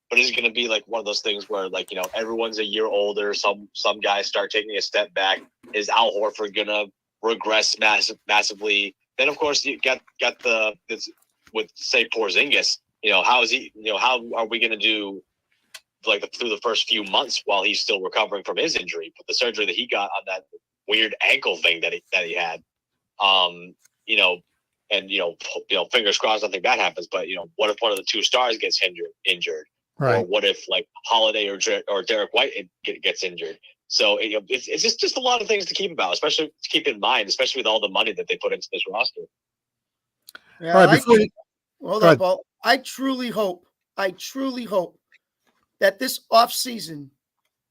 S4: going to be like one of those things where, like, everyone's a year older? Some guys start taking a step back. Is Al Horford going to regress massively? Then, of course, you got with, say, Porzingis. How is he? How are we going to do, like, through the first few months while he's still recovering from his injury, the surgery that he got on that weird ankle thing that he had? Fingers crossed nothing bad happens. But what if one of the two stars gets injured?
S1: Right.
S4: Or what if, like, Holiday or Derek White gets injured? So it's just a lot of things to keep keep in mind, especially with all the money that they put into this roster.
S2: Yeah,
S1: all right,
S2: hold on, Paul. I truly hope that this offseason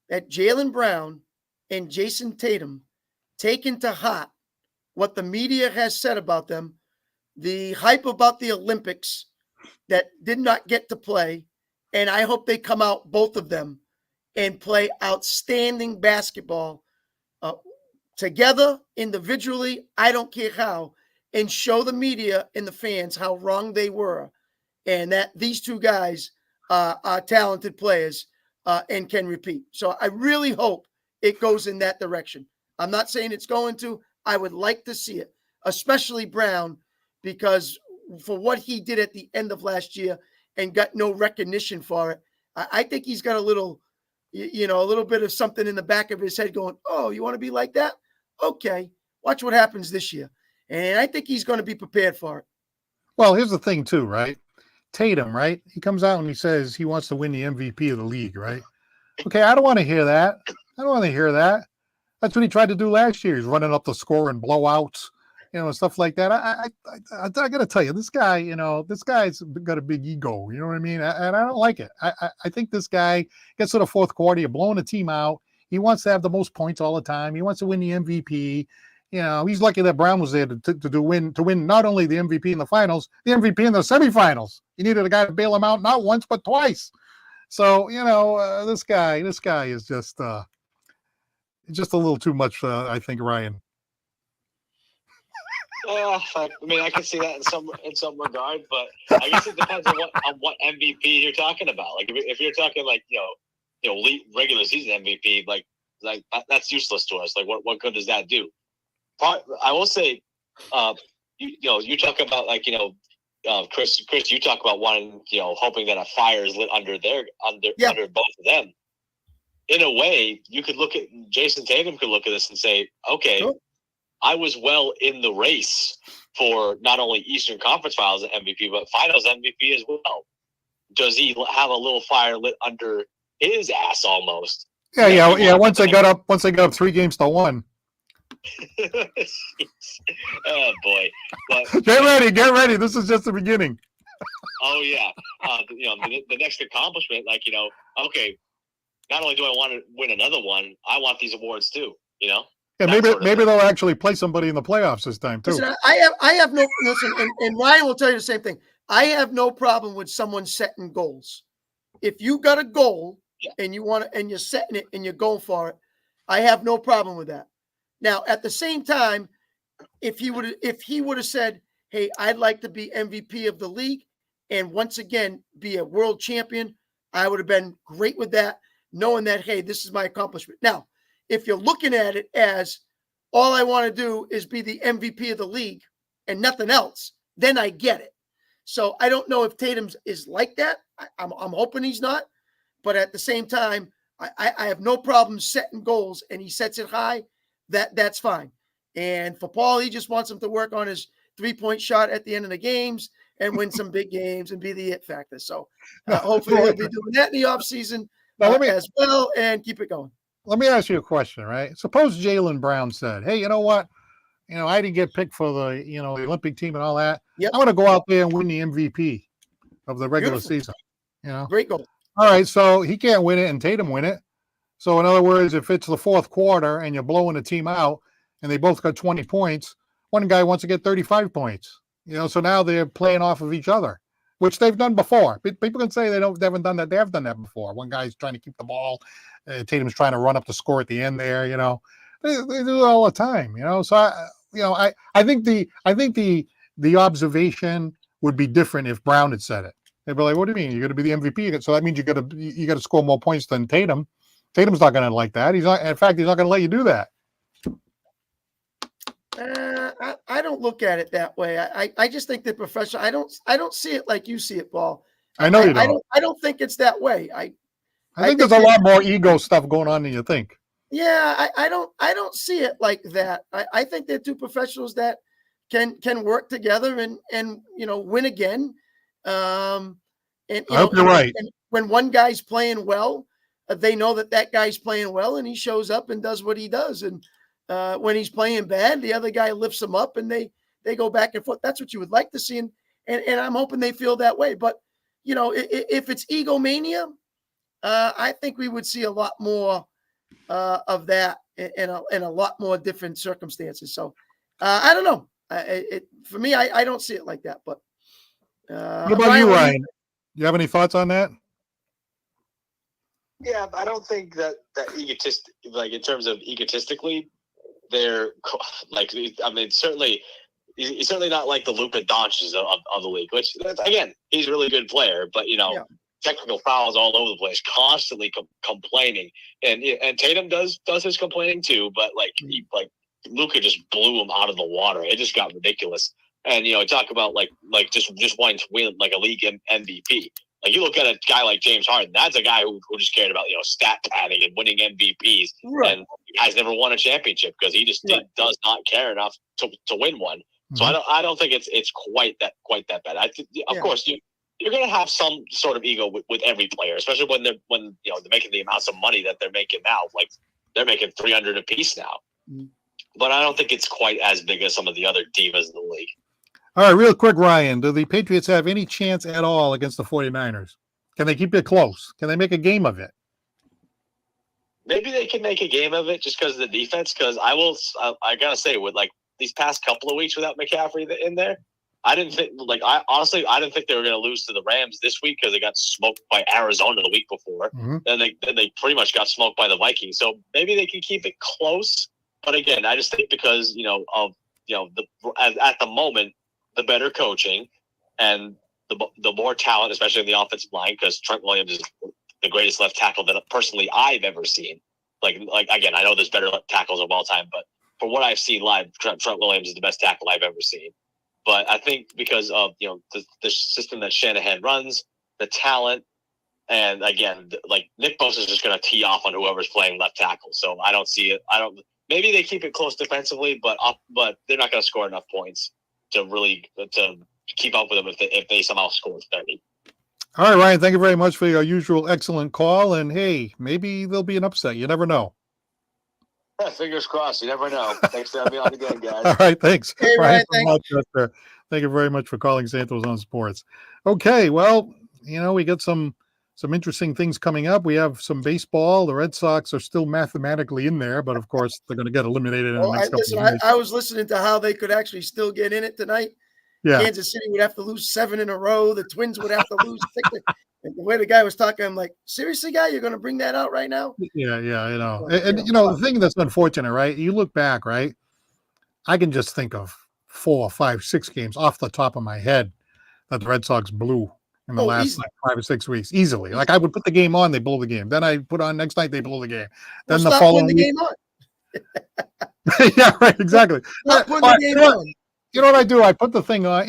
S2: that Jaylen Brown and Jason Tatum take into heart what the media has said about them, the hype about the Olympics that did not get to play, and I hope they come out, both of them, and play outstanding basketball together, individually, I don't care how, and show the media and the fans how wrong they were, and that these two guys are talented players and can repeat. So I really hope it goes in that direction. I'm not saying it's going to. I would like to see it, especially Brown, because for what he did at the end of last year and got no recognition for it, I think he's got a little bit of something in the back of his head going, oh, you want to be like that? Okay, watch what happens this year. And I think he's going to be prepared for it.
S1: Well, here's the thing too, right? Tatum, right? He comes out and he says he wants to win the MVP of the league, right? Okay, I don't want to hear that. That's what he tried to do last year. He's running up the score in blowouts, and stuff like that. I got to tell you, this guy's got a big ego. You know what I mean? And I don't like it. I think this guy gets to the fourth quarter, you're blowing the team out. He wants to have the most points all the time. He wants to win the MVP. He's lucky that Brown was there to win not only the MVP in the finals, the MVP in the semifinals. He needed a guy to bail him out not once but twice. So this guy is just a little too much. I think, Ryan.
S4: I mean, I can see that in some regard, but I guess it depends on what MVP you're talking about. Like if you're talking like regular season MVP, like that's useless to us. Like what good does that do? I will say, you talk about like Chris, you talk about wanting hoping that a fire is lit under both of them. In a way, you could look at Jason Tatum could look at this and say, okay. Sure. I was well in the race for not only Eastern Conference Finals MVP, but Finals MVP as well. Does he have a little fire lit under his ass almost?
S1: Yeah. Once they got up 3-1.
S4: Oh boy! But,
S1: get ready. This is just the beginning.
S4: Oh yeah. The next accomplishment, okay. Not only do I want to win another one, I want these awards too.
S1: Yeah, maybe they'll actually play somebody in the playoffs this time too.
S2: Listen, I have no listen, and Ryan will tell you the same thing. I have no problem with someone setting goals. If you got a goal and you want to, and you're setting it and you're going for it, I have no problem with that. Now, at the same time, if he would have said, "Hey, I'd like to be MVP of the league and once again be a world champion," I would have been great with that, knowing that, hey, this is my accomplishment. Now, if you're looking at it as all I want to do is be the MVP of the league and nothing else, then I get it. So I don't know if Tatum is like that. I'm hoping he's not. But at the same time, I have no problem setting goals, and he sets it high. That's fine. And for Paul, he just wants him to work on his 3-point shot at the end of the games and win some big games and be the it factor. So hopefully he'll be doing that in the offseason as well and keep it going.
S1: Let me ask you a question, right? Suppose Jaylen Brown said, "Hey, you know what? I didn't get picked for the, the Olympic team and all that.
S2: Yep.
S1: I want to go out there and win the MVP of the regular season."
S2: Great goal.
S1: All right, so he can't win it and Tatum win it. So in other words, if it's the fourth quarter and you're blowing the team out and they both got 20 points, one guy wants to get 35 points. So now they're playing off of each other, which they've done before. People can say they haven't done that. They have done that before. One guy's trying to keep the ball. Tatum's trying to run up the score at the end there. They do it all the time. So I think the observation would be different if Brown had said it. They'd be like, "What do you mean? You're going to be the MVP? So that means you got to score more points than Tatum." Tatum's not going to like that. He's not. In fact, he's not going to let you do that.
S2: I don't look at it that way. I just think they're professional. I don't see it like you see it, Paul.
S1: I know you don't.
S2: I don't think it's that way. I
S1: think there's a lot more ego stuff going on than you think.
S2: Yeah, I don't see it like that. I think they're two professionals that can work together and win again. I
S1: hope you're right.
S2: And when one guy's playing well, they know that guy's playing well, and he shows up and does what he does. And when he's playing bad, the other guy lifts him up, and they go back and forth. That's what you would like to see, and I'm hoping they feel that way. But if it's egomania, I think we would see a lot more of that in a lot more different circumstances. So I don't know. For me, I don't see it like that. But
S1: what about you, Ryan? Do you have any thoughts on that?
S4: Yeah, I don't think that in terms of egotistically, they're like. I mean, certainly, he's certainly not like the Luka Doncic of the league. Which again, he's a really good player, but technical fouls all over the place, constantly complaining, and Tatum does his complaining too. But Luka just blew him out of the water. It just got ridiculous. And talk about like just wanting to win like a league MVP. Like you look at a guy like James Harden, that's a guy who just cared about stat padding and winning MVPs, right. And the guy's never won a championship because he just does not care enough to win one. Mm-hmm. So I don't think it's quite that bad. Of course you're going to have some sort of ego with every player, especially when they're making the amounts of money that they're making now. Like they're making $300 a piece now, but I don't think it's quite as big as some of the other divas in the league.
S1: All right, real quick, Ryan, do the Patriots have any chance at all against the 49ers? Can they keep it close? Can they make a game of it?
S4: Maybe they can make a game of it just because of the defense. Because I got to say, with like these past couple of weeks without McCaffrey in there, I didn't think I didn't think they were going to lose to the Rams this week because they got smoked by Arizona the week before. Mm-hmm. Then they pretty much got smoked by the Vikings. So maybe they can keep it close. But again, I just think because at the moment, the better coaching and the more talent, especially in the offensive line, because Trent Williams is the greatest left tackle that personally I've ever seen. Like again, I know there's better tackles of all time, but for what I've seen live, Trent Williams is the best tackle I've ever seen. But I think because of the system that Shanahan runs, the talent, and again, like Nick Bosa is just going to tee off on whoever's playing left tackle. So I don't see it. Maybe they keep it close defensively, but they're not going to score enough points to keep up with them if they somehow score 30.
S1: All right, Ryan, thank you very much for your usual excellent call. And hey, maybe there'll be an upset. You never know.
S4: Yeah, fingers crossed. You never know. Thanks for having me on again, guys.
S1: All right, thanks.
S2: Hey, Ryan,
S1: thank you very much for calling Santos on Sports. Okay, well, we got some interesting things coming up. We have some baseball. The Red Sox are still mathematically in there, but of course they're going to get eliminated in the next couple of days.
S2: I was listening to how they could actually still get in it tonight. Yeah. Kansas City would have to lose 7 in a row. The Twins would have to lose 6. the way the guy was talking, I'm like, seriously, guy, you're going to bring that out right now?
S1: Yeah,
S2: So,
S1: the thing that's unfortunate, right? You look back, right? I can just think of 4, 5, 6 games off the top of my head that the Red Sox blew in the last
S2: easily.
S1: 5 or 6 weeks easily. Like I would put the game on, they blow the game. Then I put on next night, they blow the game.
S2: Well,
S1: Then the
S2: stop putting
S1: following
S2: the
S1: week,
S2: game on.
S1: yeah, right, exactly.
S2: Stop putting
S1: All
S2: the
S1: right,
S2: game on.
S1: you know what I do? I put the thing on.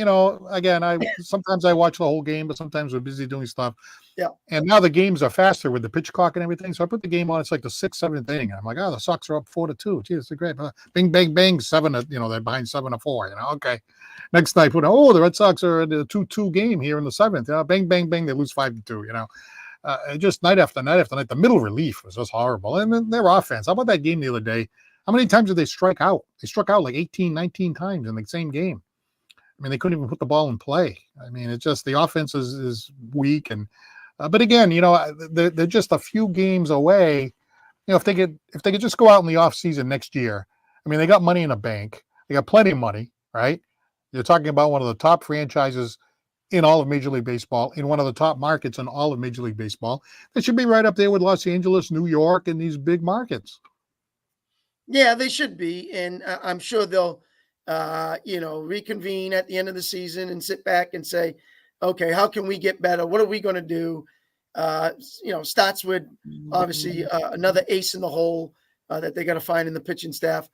S1: Again, I sometimes I watch the whole game, but sometimes we're busy doing stuff.
S2: Yeah.
S1: And now the games are faster with the pitch clock and everything. So I put the game on. It's like the 6th, 7th inning. I'm like, oh, the Sox are up 4-2. Geez, they're great. Bing, bang, bang, 7. They're behind 7-4. Okay. Next night, the Red Sox are in a 2-2 game here in the 7th. Bang, bang, bang, they lose 5-2. Just night after night after night. The middle relief was just horrible. And then their offense. How about that game the other day? How many times did they strike out? They struck out like 18, 19 times in the same game. I mean, they couldn't even put the ball in play. I mean, it's just the offense is weak. But again, they're just a few games away. If they could just go out in the offseason next year, I mean, they got money in the bank. They got plenty of money, right? You're talking about one of the top franchises in all of Major League Baseball, in one of the top markets in all of Major League Baseball. They should be right up there with Los Angeles, New York, and these big markets.
S2: Yeah, they should be. And I'm sure they'll, reconvene at the end of the season and sit back and say, okay, how can we get better? What are we going to do? Starts with obviously another ace in the hole that they got to find in the pitching staff,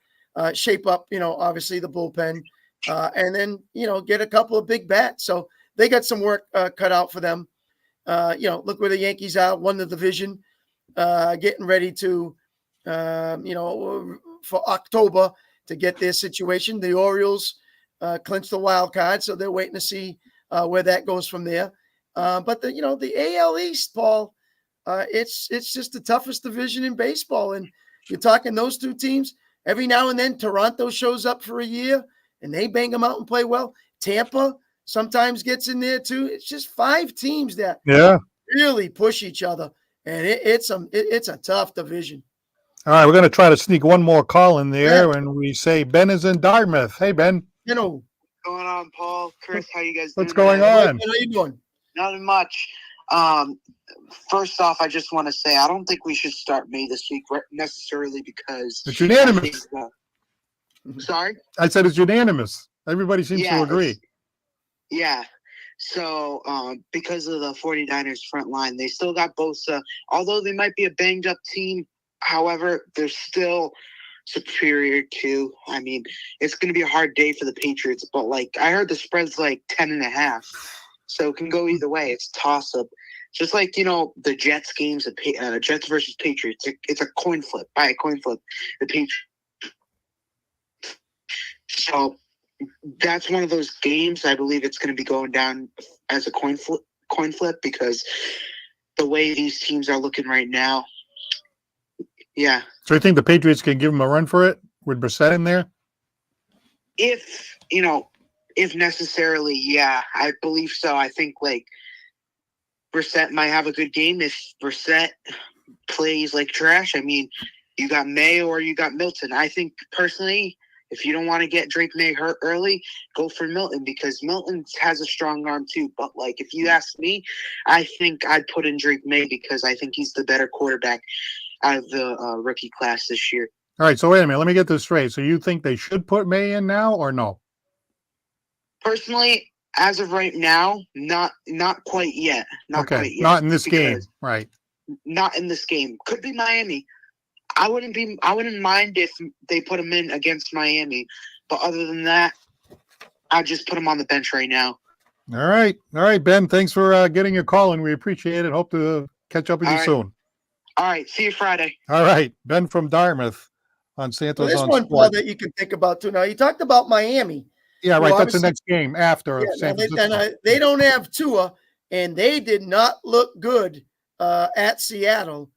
S2: shape up, obviously the bullpen, and then, get a couple of big bats. So they got some work cut out for them. Look where the Yankees are, won the division, getting ready to, for October to get their situation. The Orioles clinched the wild card, so they're waiting to see where that goes from there. But the AL East, Paul, it's just the toughest division in baseball. And you're talking those two teams. Every now and then, Toronto shows up for a year, and they bang them out and play well. Tampa sometimes gets in there too. It's just 5 teams that really push each other, and it's a tough division.
S1: All right, we're going to try to sneak one more call in there, and we say Ben is in Dartmouth. Hey, Ben.
S5: What's going on, Paul? Chris, how you guys doing?
S1: What's going on?
S2: How you doing?
S5: Nothing much. First off, I just want to say I don't think we should start May this week necessarily because
S1: it's unanimous.
S5: Sorry?
S1: I said it's unanimous. Everybody seems to agree.
S5: Yeah. So because of the 49ers front line, they still got Bosa. Although they might be a banged up team, however, they're still superior to. I mean, it's going to be a hard day for the Patriots, but I heard the spread's 10.5, so it can go either way. It's toss up, just like the Jets games, Jets versus Patriots. It's a coin flip. By a coin flip, the Patriots. So that's one of those games. I believe it's going to be going down as a coin flip because the way these teams are looking right now. Yeah.
S1: So you think the Patriots can give them a run for it with Brissett in there?
S5: If necessarily, yeah, I believe so. I think Brissett might have a good game. If Brissett plays like trash, I mean, you got Maye or you got Milton. I think personally, if you don't want to get Drake Maye hurt early, go for Milton because Milton has a strong arm too. But if you ask me, I think I'd put in Drake Maye because I think he's the better quarterback out of the rookie class this year.
S1: All right, so wait a minute. Let me get this straight. So you think they should put Maye in now or no?
S5: Personally, as of right now, not quite yet. Not quite yet.
S1: Not in this game, right?
S5: Not in this game. Could be Miami. I wouldn't mind if they put him in against Miami. But other than that, I'd just put him on the bench right now.
S1: All right, Ben. Thanks for getting your call, and we appreciate it. Hope to catch up with you soon.
S5: All right. See you Friday.
S1: All right. Ben from Dartmouth on Santos
S2: There's
S1: on
S2: one,
S1: Sport.
S2: Paul, that you can think about too. Now, you talked about Miami.
S1: Yeah, right. That's the next game after San
S2: Francisco. They don't have Tua, and they did not look good at Seattle.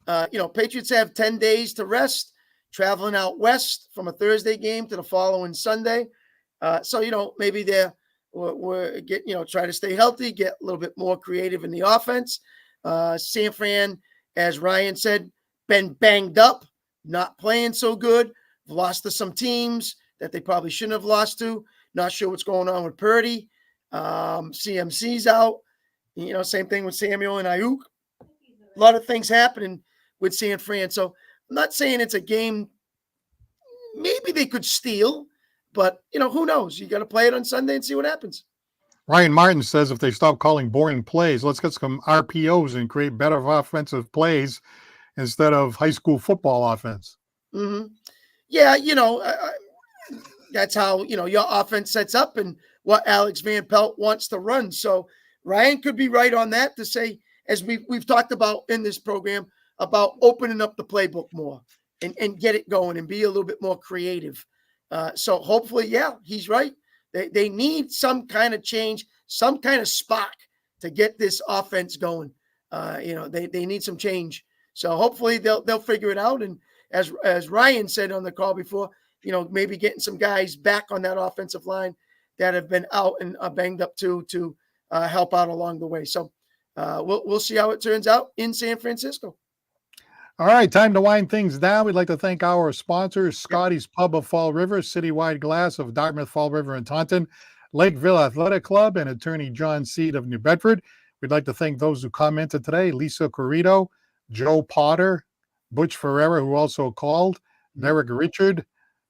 S2: Patriots have 10 days to rest, traveling out west from a Thursday game to the following Sunday. So, maybe we're try to stay healthy, get a little bit more creative in the offense. San Fran, as Ryan said, been banged up, not playing so good, lost to some teams that they probably shouldn't have lost to. Not sure what's going on with Purdy. CMC's out. Same thing with Samuel and Ayuk. A lot of things happening with San Fran. So I'm not saying it's a game maybe they could steal, but who knows? You got to play it on Sunday and see what happens.
S1: Ryan Martin says if they stop calling boring plays, let's get some RPOs and create better offensive plays instead of high school football offense.
S2: Mm-hmm. Yeah, that's how your offense sets up and what Alex Van Pelt wants to run. So Ryan could be right on that to say, as we've talked about in this program, about opening up the playbook more and get it going and be a little bit more creative. So hopefully, yeah, he's right. They need some kind of change, some kind of spark to get this offense going. They need some change. So hopefully they'll figure it out. And as Ryan said on the call before, maybe getting some guys back on that offensive line that have been out and banged up to help out along the way. So we'll see how it turns out in San Francisco.
S1: All right, time to wind things down. We'd like to thank our sponsors, Scotty's Pub of Fall River, Citywide Glass of Dartmouth, Fall River, and Taunton, Lakeville Athletic Club, and attorney John Seed of New Bedford. We'd like to thank those who commented today, Lisa Corrido, Joe Potter, Butch Ferreira, who also called, Derek Richard,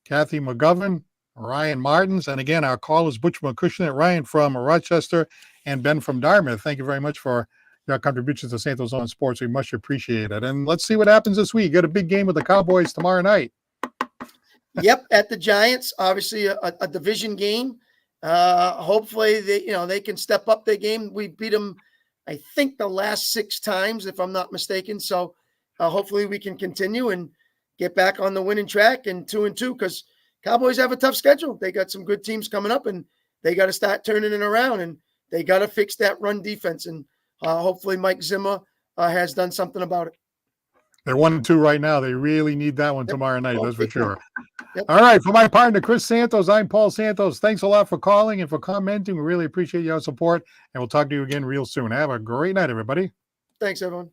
S1: Kathy McGovern, Ryan Martins, and again, our callers, Butch McCushnet, Ryan from Rochester, and Ben from Dartmouth. Thank you very much for your contributions to Santos on Sports. We much appreciate it. And let's see what happens this week. Got a big game with the Cowboys tomorrow night.
S2: Yep, at the Giants, obviously a division game. Hopefully they can step up their game. We beat them, I think, the last 6 times, if I'm not mistaken. So hopefully we can continue and get back on the winning track and 2-2, because Cowboys have a tough schedule. They got some good teams coming up, and they got to start turning it around, and they got to fix that run defense. And hopefully Mike Zimmer has done something about it.
S1: They're 1-2 right now. They really need that one tomorrow night. That's for sure.
S2: Yep.
S1: All right. For my partner, Chris Santos, I'm Paul Santos. Thanks a lot for calling and for commenting. We really appreciate your support, and we'll talk to you again real soon. Have a great night, everybody.
S2: Thanks, everyone.